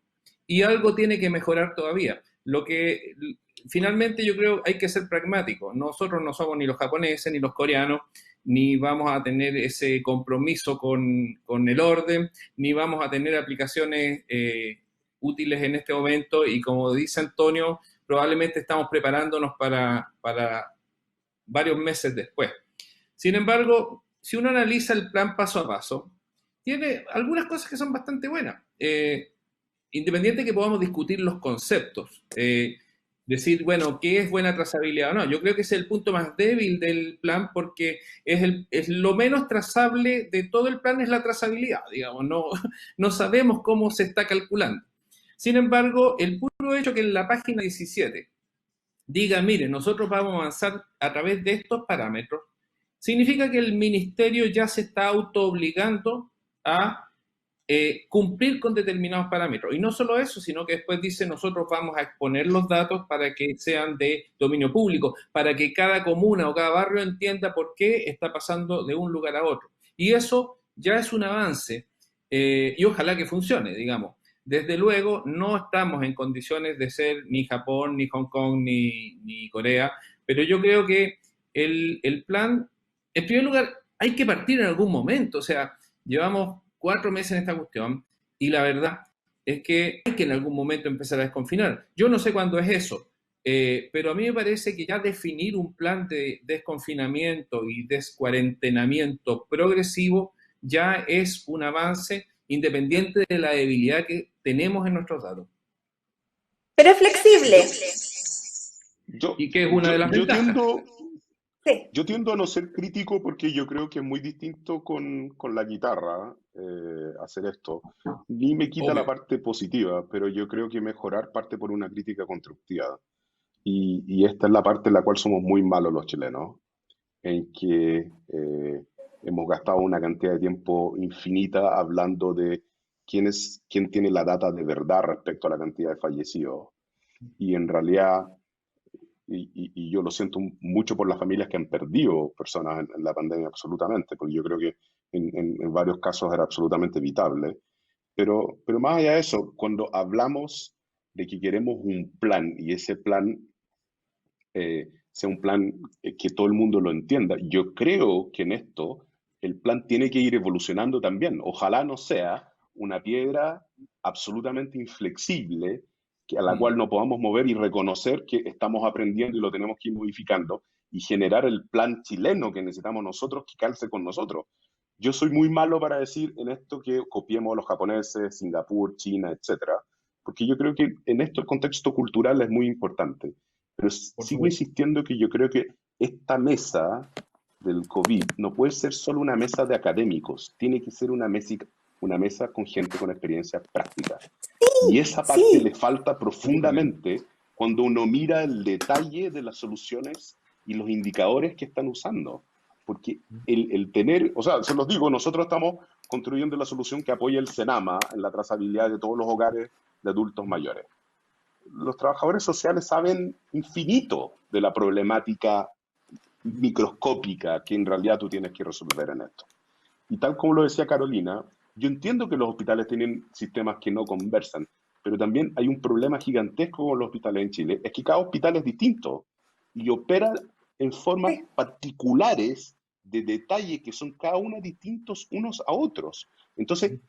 Speaker 3: y algo tiene que mejorar todavía. Lo que finalmente yo creo hay que ser pragmático. Nosotros no somos ni los japoneses ni los coreanos, ni vamos a tener ese compromiso con el orden, ni vamos a tener aplicaciones útiles en este momento, y como dice Antonio, probablemente estamos preparándonos para varios meses después. Sin embargo, si uno analiza el plan paso a paso, tiene algunas cosas que son bastante buenas. Independiente que podamos discutir los conceptos, decir, bueno, ¿qué es buena trazabilidad o no? Yo creo que ese es el punto más débil del plan, porque es lo menos trazable de todo el plan, es la trazabilidad, digamos, no sabemos cómo se está calculando. Sin embargo, el puro hecho que en la página 17 diga, mire, nosotros vamos a avanzar a través de estos parámetros, significa que el ministerio ya se está autoobligando a cumplir con determinados parámetros. Y no solo eso, sino que después dice, nosotros vamos a exponer los datos para que sean de dominio público, para que cada comuna o cada barrio entienda por qué está pasando de un lugar a otro. Y eso ya es un avance, y ojalá que funcione, digamos. Desde luego, no estamos en condiciones de ser ni Japón, ni Hong Kong, ni Corea, pero yo creo que el plan, en primer lugar, hay que partir en algún momento. O sea, llevamos 4 meses en esta cuestión, y la verdad es que hay que en algún momento empezar a desconfinar. Yo no sé cuándo es eso, pero a mí me parece que ya definir un plan de desconfinamiento y descuarentenamiento progresivo ya es un avance, independiente de la debilidad que tenemos en nuestros datos.
Speaker 2: Pero es flexible.
Speaker 3: Y que es una de las ventajas.
Speaker 4: Yo tiendo a no ser crítico porque yo creo que es muy distinto con la guitarra hacer esto. Ni me quita la parte positiva, pero yo creo que mejorar parte por una crítica constructiva. Y esta es la parte en la cual somos muy malos los chilenos, en que hemos gastado una cantidad de tiempo infinita hablando de quién tiene la data de verdad respecto a la cantidad de fallecidos. Y en realidad, y yo lo siento mucho por las familias que han perdido personas en la pandemia, absolutamente, porque yo creo que en varios casos era absolutamente evitable. Pero más allá de eso, cuando hablamos de que queremos un plan y ese plan sea un plan que todo el mundo lo entienda, yo creo que en esto el plan tiene que ir evolucionando también. Ojalá no sea una piedra absolutamente inflexible a la cual no podamos mover y reconocer que estamos aprendiendo y lo tenemos que ir modificando y generar el plan chileno que necesitamos nosotros que calce con nosotros. Yo soy muy malo para decir en esto que copiemos a los japoneses, Singapur, China, etcétera, porque yo creo que en esto el contexto cultural es muy importante. Pero sigo insistiendo que yo creo que esta mesa del COVID no puede ser solo una mesa de académicos, tiene que ser una mesa con gente con experiencia práctica. Y esa parte le falta profundamente cuando uno mira el detalle de las soluciones y los indicadores que están usando. Porque el tener, o sea, se los digo, nosotros estamos construyendo la solución que apoya el Senama en la trazabilidad de todos los hogares de adultos mayores. Los trabajadores sociales saben infinito de la problemática microscópica que en realidad tú tienes que resolver en esto. Y tal como lo decía Carolina, yo entiendo que los hospitales tienen sistemas que no conversan, pero también hay un problema gigantesco con los hospitales en Chile, es que cada hospital es distinto y opera en formas particulares de detalle que son cada uno distintos unos a otros. Entonces,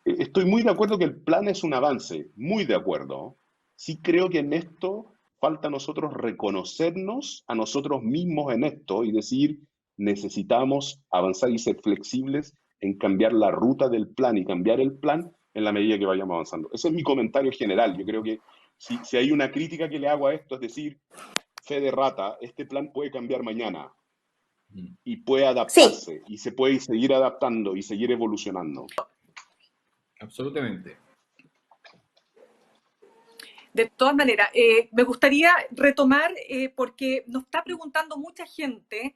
Speaker 4: estoy muy de acuerdo que el plan es un avance, muy de acuerdo. Sí creo que en esto falta a nosotros reconocernos a nosotros mismos en esto y decir, necesitamos avanzar y ser flexibles en cambiar la ruta del plan y cambiar el plan en la medida que vayamos avanzando. Ese es mi comentario general. Yo creo que si hay una crítica que le hago a esto, es decir, fe de rata, este plan puede cambiar mañana y puede adaptarse y se puede seguir adaptando y seguir evolucionando.
Speaker 3: Absolutamente.
Speaker 1: De todas maneras, me gustaría retomar, porque nos está preguntando mucha gente,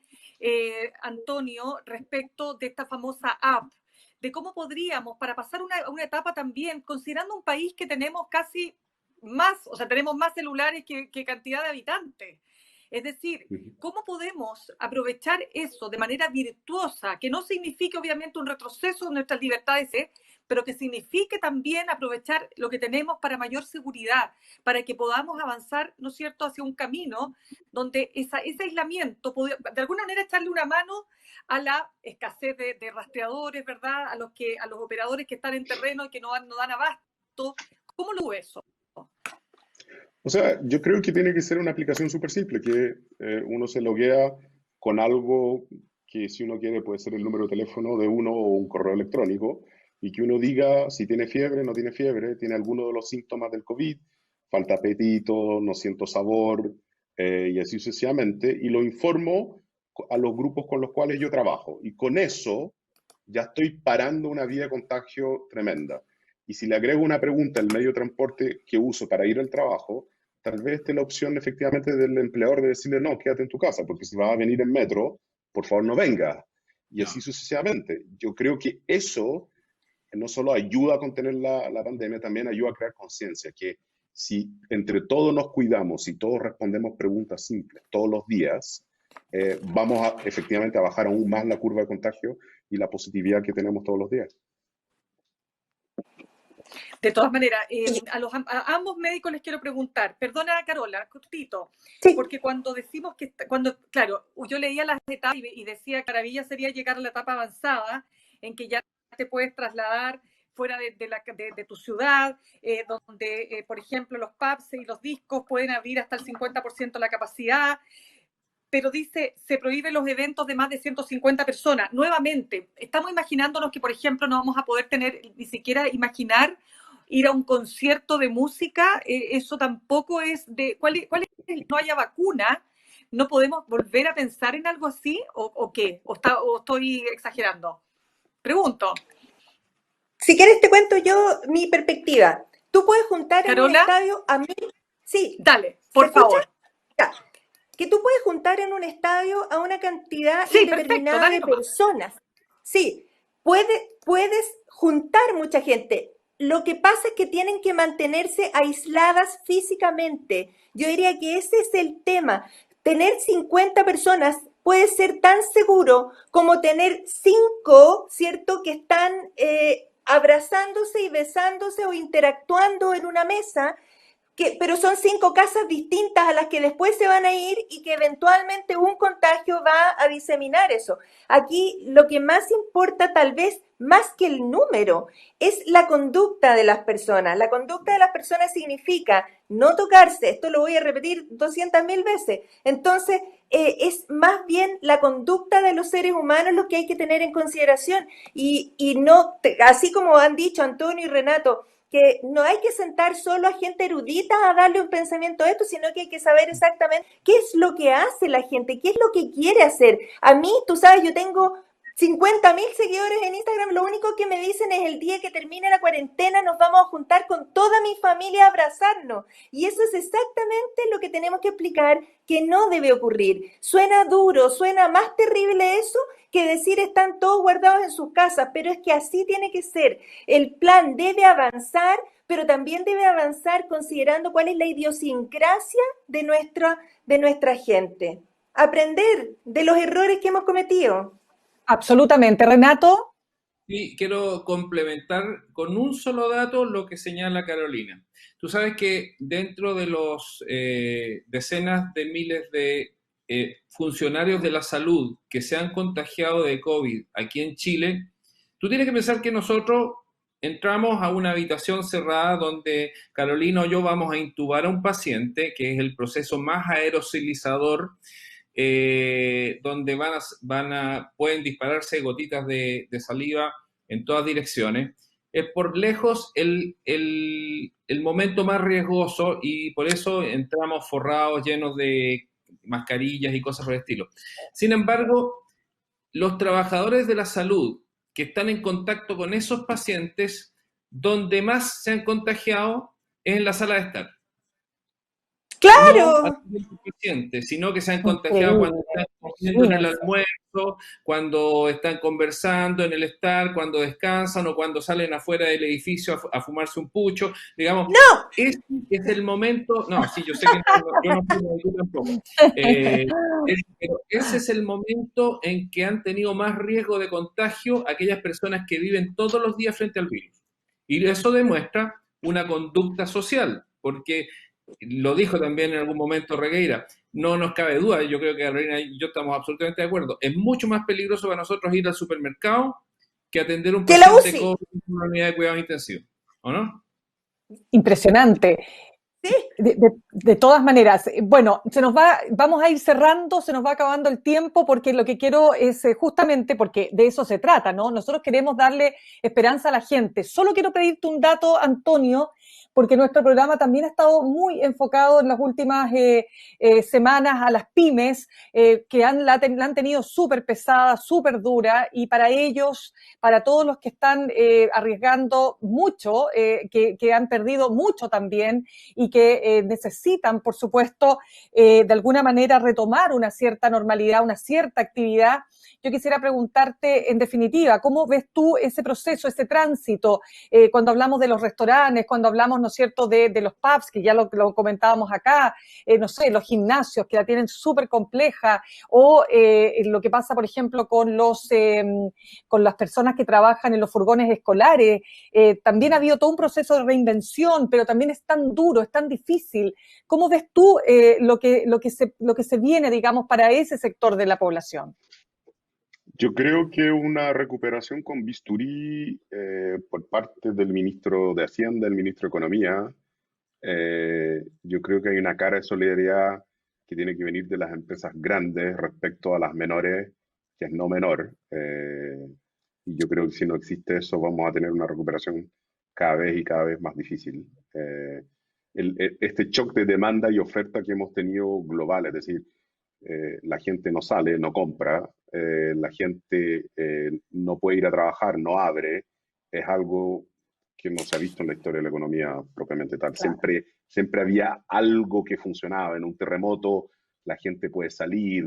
Speaker 1: Antonio, respecto de esta famosa app, de cómo podríamos, para pasar una etapa también, considerando un país que tenemos casi más, o sea, tenemos más celulares que cantidad de habitantes. Es decir, ¿cómo podemos aprovechar eso de manera virtuosa, que no signifique obviamente un retroceso en nuestras libertades, pero que signifique también aprovechar lo que tenemos para mayor seguridad, para que podamos avanzar, ¿no es cierto?, hacia un camino donde ese aislamiento, de alguna manera echarle una mano a la escasez de rastreadores, ¿verdad?, a los operadores que están en terreno y que no dan abasto. ¿Cómo lo ves eso?
Speaker 4: O sea, yo creo que tiene que ser una aplicación súper simple, que uno se loguea con algo que si uno quiere puede ser el número de teléfono de uno o un correo electrónico, y que uno diga si tiene fiebre, no tiene fiebre, tiene alguno de los síntomas del COVID, falta apetito, no siento sabor, y así sucesivamente, y lo informo a los grupos con los cuales yo trabajo. Y con eso ya estoy parando una vía de contagio tremenda. Y si le agrego una pregunta al medio de transporte que uso para ir al trabajo, tal vez esté la opción efectivamente del empleador de decirle, no, quédate en tu casa, porque si vas a venir en metro, por favor no vengas. Y así sucesivamente. Yo creo que eso no solo ayuda a contener la pandemia, también ayuda a crear conciencia, que si entre todos nos cuidamos y todos respondemos preguntas simples todos los días, vamos efectivamente a bajar aún más la curva de contagio y la positividad que tenemos todos los días.
Speaker 1: De todas maneras, a ambos médicos les quiero preguntar, perdona Carola, cortito, porque cuando decimos claro, yo leía las etapas y decía que maravilla sería llegar a la etapa avanzada en que ya te puedes trasladar fuera de tu ciudad, donde, por ejemplo, los pubs y los discos pueden abrir hasta el 50% de la capacidad. pero dice, se prohíben los eventos de más de 150 personas. Nuevamente, estamos imaginándonos que, por ejemplo, no vamos a poder tener, ni siquiera imaginar ir a un concierto de música, eso tampoco es de... ¿Cuál es? No haya vacuna, ¿no podemos volver a pensar en algo así? ¿O qué? ¿O estoy exagerando? Pregunto.
Speaker 2: Si quieres te cuento yo mi perspectiva. Tú puedes juntar
Speaker 1: ¿Carola?
Speaker 2: en un estadio a mí... Sí.
Speaker 1: Dale, por favor.
Speaker 2: Ya. Que tú puedes juntar en un estadio a una cantidad
Speaker 1: sí,
Speaker 2: indeterminada
Speaker 1: perfecto,
Speaker 2: de personas. Sí, puedes juntar mucha gente. Lo que pasa es que tienen que mantenerse aisladas físicamente. Yo diría que ese es el tema. Tener 50 personas puede ser tan seguro como tener 5, ¿cierto?, que están abrazándose y besándose o interactuando en una mesa, pero son 5 casas distintas a las que después se van a ir y que eventualmente un contagio va a diseminar eso. Aquí lo que más importa, tal vez más que el número, es la conducta de las personas. La conducta de las personas significa no tocarse, esto lo voy a repetir 200.000 veces. Entonces, es más bien la conducta de los seres humanos lo que hay que tener en consideración. Y no, así como han dicho Antonio y Renato, que no hay que sentar solo a gente erudita a darle un pensamiento a esto, sino que hay que saber exactamente qué es lo que hace la gente, qué es lo que quiere hacer. A mí, tú sabes, yo tengo 50.000 seguidores en Instagram, lo único que me dicen es el día que termine la cuarentena nos vamos a juntar con toda mi familia a abrazarnos. Y eso es exactamente lo que tenemos que explicar que no debe ocurrir. Suena duro, suena más terrible eso que decir están todos guardados en sus casas, pero es que así tiene que ser. El plan debe avanzar, pero también debe avanzar considerando cuál es la idiosincrasia de nuestra gente. Aprender de los errores que hemos cometido.
Speaker 1: Absolutamente. Renato.
Speaker 3: Sí, quiero complementar con un solo dato lo que señala Carolina. Tú sabes que dentro de los decenas de miles de funcionarios de la salud que se han contagiado de COVID aquí en Chile, tú tienes que pensar que nosotros entramos a una habitación cerrada donde Carolina o yo vamos a intubar a un paciente, que es el proceso más aerosolizador, donde pueden dispararse gotitas de saliva en todas direcciones. Es por lejos el momento más riesgoso y por eso entramos forrados, llenos de mascarillas y cosas por el estilo. Sin embargo, los trabajadores de la salud que están en contacto con esos pacientes, donde más se han contagiado es en la sala de estar.
Speaker 2: ¡Claro!
Speaker 3: No a los pacientes, sino que se han contagiado cuando están comiendo en el almuerzo, cuando están conversando en el estar, cuando descansan o cuando salen afuera del edificio a fumarse un pucho. Digamos,
Speaker 2: ¡no!
Speaker 3: Ese es el momento. No, sí, yo sé que yo no fumo, yo tampoco. Pero ese es el momento en que han tenido más riesgo de contagio aquellas personas que viven todos los días frente al virus. Y eso demuestra una conducta social, porque lo dijo también en algún momento Regueira, no nos cabe duda, yo creo que Carolina y yo estamos absolutamente de acuerdo, es mucho más peligroso para nosotros ir al supermercado que atender un paciente con una unidad de cuidado intensivo, ¿o no?
Speaker 1: Impresionante.
Speaker 2: Sí.
Speaker 1: De todas maneras, bueno, vamos a ir cerrando, se nos va acabando el tiempo porque lo que quiero es justamente, porque de eso se trata, ¿no? Nosotros queremos darle esperanza a la gente. Solo quiero pedirte un dato, Antonio, porque nuestro programa también ha estado muy enfocado en las últimas semanas a las pymes que la han tenido súper pesada, súper dura, y para ellos, para todos los que están arriesgando mucho, que han perdido mucho también y que necesitan, por supuesto, de alguna manera retomar una cierta normalidad, una cierta actividad. Yo quisiera preguntarte, en definitiva, ¿cómo ves tú ese proceso, ese tránsito, cuando hablamos de los restaurantes, cuando hablamos, ¿no es cierto?, de los pubs, que ya lo comentábamos acá, no sé, los gimnasios, que la tienen súper compleja, o lo que pasa, por ejemplo, con las personas que trabajan en los furgones escolares. También ha habido todo un proceso de reinvención, pero también es tan duro, es tan difícil. ¿Cómo ves tú lo que se viene, digamos, para ese sector de la población?
Speaker 4: Yo creo que una recuperación con bisturí por parte del ministro de Hacienda, el ministro de Economía. Yo creo que hay una cara de solidaridad que tiene que venir de las empresas grandes respecto a las menores, que es no menor. Y yo creo que si no existe eso, vamos a tener una recuperación cada vez más difícil. Este shock de demanda y oferta que hemos tenido global, es decir, la gente no sale, no compra, la gente no puede ir a trabajar, no abre, es algo que no se ha visto en la historia de la economía propiamente tal. Claro. Siempre había algo que funcionaba. En un terremoto la gente puede salir,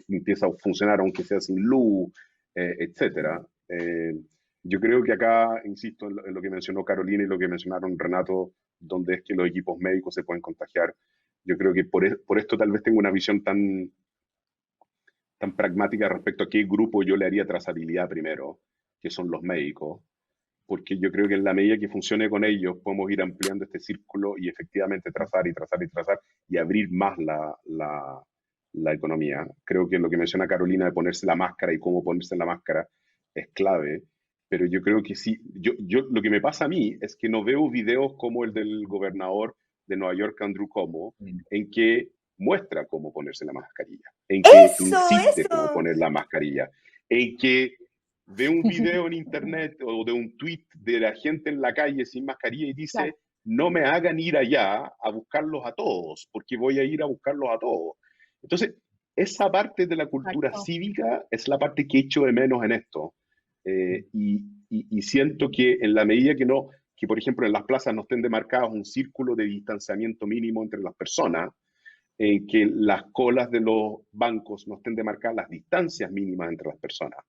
Speaker 4: empieza a funcionar aunque sea sin luz, etcétera. Yo creo que acá, insisto en lo que mencionó Carolina y lo que mencionaron Renato, donde es que los equipos médicos se pueden contagiar. Yo creo que por esto tal vez tengo una visión tan pragmática respecto a qué grupo yo le haría trazabilidad primero, que son los médicos, porque yo creo que en la medida que funcione con ellos podemos ir ampliando este círculo y efectivamente trazar y abrir más la economía. Creo que lo que menciona Carolina de ponerse la máscara y cómo ponerse la máscara es clave, pero yo creo que sí, lo que me pasa a mí es que no veo videos como el del gobernador de Nueva York, Andrew Cuomo, en que muestra cómo ponerse la mascarilla, en que insiste cómo poner la mascarilla, en que ve un video en internet o de un tweet de la gente en la calle sin mascarilla y dice, claro, no me hagan ir allá a buscarlos a todos, porque voy a ir a buscarlos a todos. Entonces, esa parte de la cultura cívica es la parte que echo de menos en esto. Y siento que en la medida que por ejemplo en las plazas no estén demarcados un círculo de distanciamiento mínimo entre las personas, que las colas de los bancos no estén demarcadas las distancias mínimas entre las personas.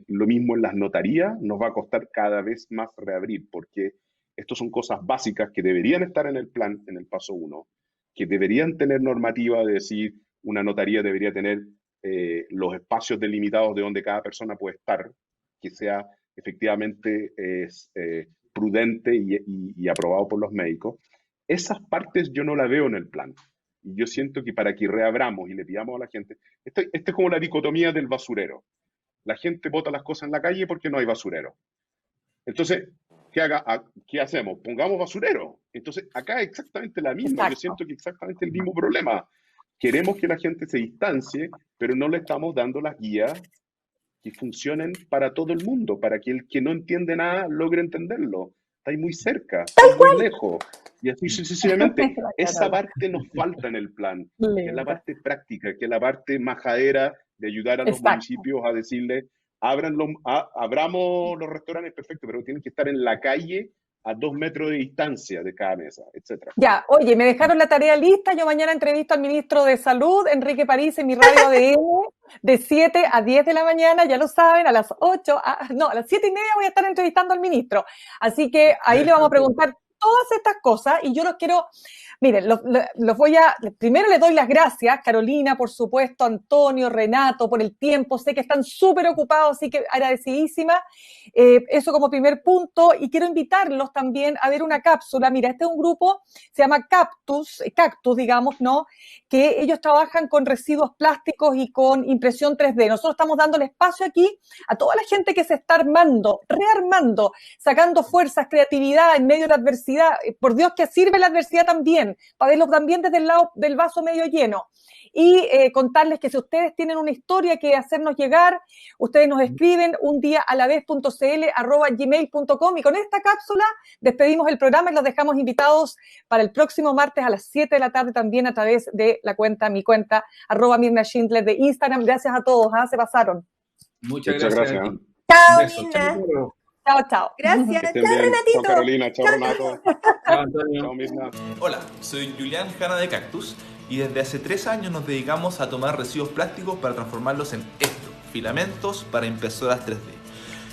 Speaker 4: Lo mismo en las notarías, nos va a costar cada vez más reabrir, porque estas son cosas básicas que deberían estar en el plan, en el paso 1, que deberían tener normativa de decir, una notaría debería tener los espacios delimitados de donde cada persona puede estar, que sea efectivamente prudente y aprobado por los médicos. Esas partes yo no las veo en el plan. Y yo siento que para que reabramos y le pidamos a la gente, esto es como la dicotomía del basurero. La gente bota las cosas en la calle porque no hay basurero. Entonces, ¿qué hacemos? Pongamos basurero. Entonces, acá es exactamente la misma. Exacto. Yo siento que exactamente el mismo problema. Queremos que la gente se distancie, pero no le estamos dando las guías que funcionen para todo el mundo, para que el que no entiende nada logre entenderlo. Está ahí muy cerca, está muy lejos. Y así sucesivamente. Esa parte nos falta en el plan, que es la parte práctica, que es la parte majadera de ayudar a los municipios a decirle, abramos los restaurantes, perfecto, pero tienen que estar en la calle a 2 metros de distancia de cada mesa, etcétera.
Speaker 1: Ya, oye, me dejaron la tarea lista, yo mañana entrevisto al ministro de Salud, Enrique París, en mi radio ADN, de 7 a 10 de la mañana, ya lo saben, a las 7:30 voy a estar entrevistando al ministro, así que ahí le vamos a preguntar todas estas cosas y yo los quiero, miren, primero les doy las gracias, Carolina, por supuesto, Antonio, Renato, por el tiempo, sé que están súper ocupados, así que agradecidísima, eso como primer punto, y quiero invitarlos también a ver una cápsula. Mira, este es un grupo, se llama Cactus, digamos, ¿no?, que ellos trabajan con residuos plásticos y con impresión 3D. Nosotros estamos dándole espacio aquí a toda la gente que se está rearmando, sacando fuerzas, creatividad en medio de la adversidad. Por Dios que sirve la adversidad también, para verlo también desde el lado del vaso medio lleno. Y contarles que si ustedes tienen una historia que hacernos llegar, ustedes nos escriben undiaalavez.cl@gmail.com, y con esta cápsula despedimos el programa y los dejamos invitados para el próximo martes a las 7 de la tarde también a través de mi cuenta, @MirnaSchindler de Instagram. Gracias a todos, se pasaron.
Speaker 3: Muchas gracias.
Speaker 2: Chao, Mirna.
Speaker 1: Chao.
Speaker 2: Gracias. Chao, Renatito.
Speaker 4: Chao, Carolina. Chao, Renato.
Speaker 3: Chao, Antonio.
Speaker 4: Chao, Mirna.
Speaker 5: Hola, soy Julián Jana de Cactus y desde hace 3 años nos dedicamos a tomar residuos plásticos para transformarlos en filamentos para impresoras 3D.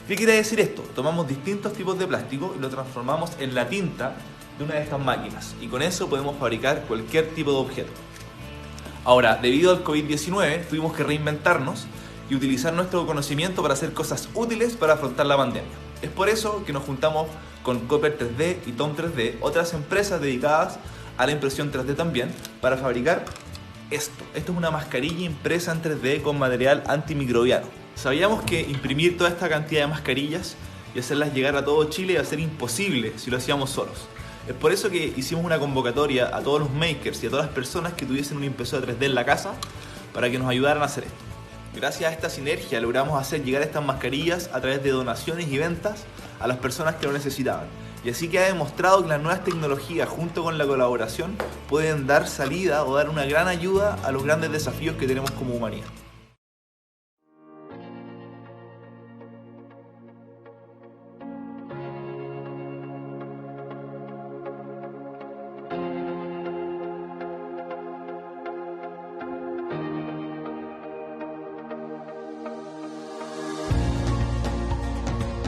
Speaker 5: ¿Qué quiere decir esto? Tomamos distintos tipos de plástico y lo transformamos en la tinta de una de estas máquinas y con eso podemos fabricar cualquier tipo de objeto. Ahora, debido al COVID-19 tuvimos que reinventarnos y utilizar nuestro conocimiento para hacer cosas útiles para afrontar la pandemia. Es por eso que nos juntamos con Copper 3D y Tom 3D, otras empresas dedicadas a la impresión 3D también, para fabricar esto. Esto es una mascarilla impresa en 3D con material antimicrobiano. Sabíamos que imprimir toda esta cantidad de mascarillas y hacerlas llegar a todo Chile iba a ser imposible si lo hacíamos solos. Es por eso que hicimos una convocatoria a todos los makers y a todas las personas que tuviesen una impresora 3D en la casa para que nos ayudaran a hacer esto. Gracias a esta sinergia logramos hacer llegar estas mascarillas a través de donaciones y ventas a las personas que lo necesitaban. Y así queda demostrado que las nuevas tecnologías junto con la colaboración pueden dar salida o dar una gran ayuda a los grandes desafíos que tenemos como humanidad.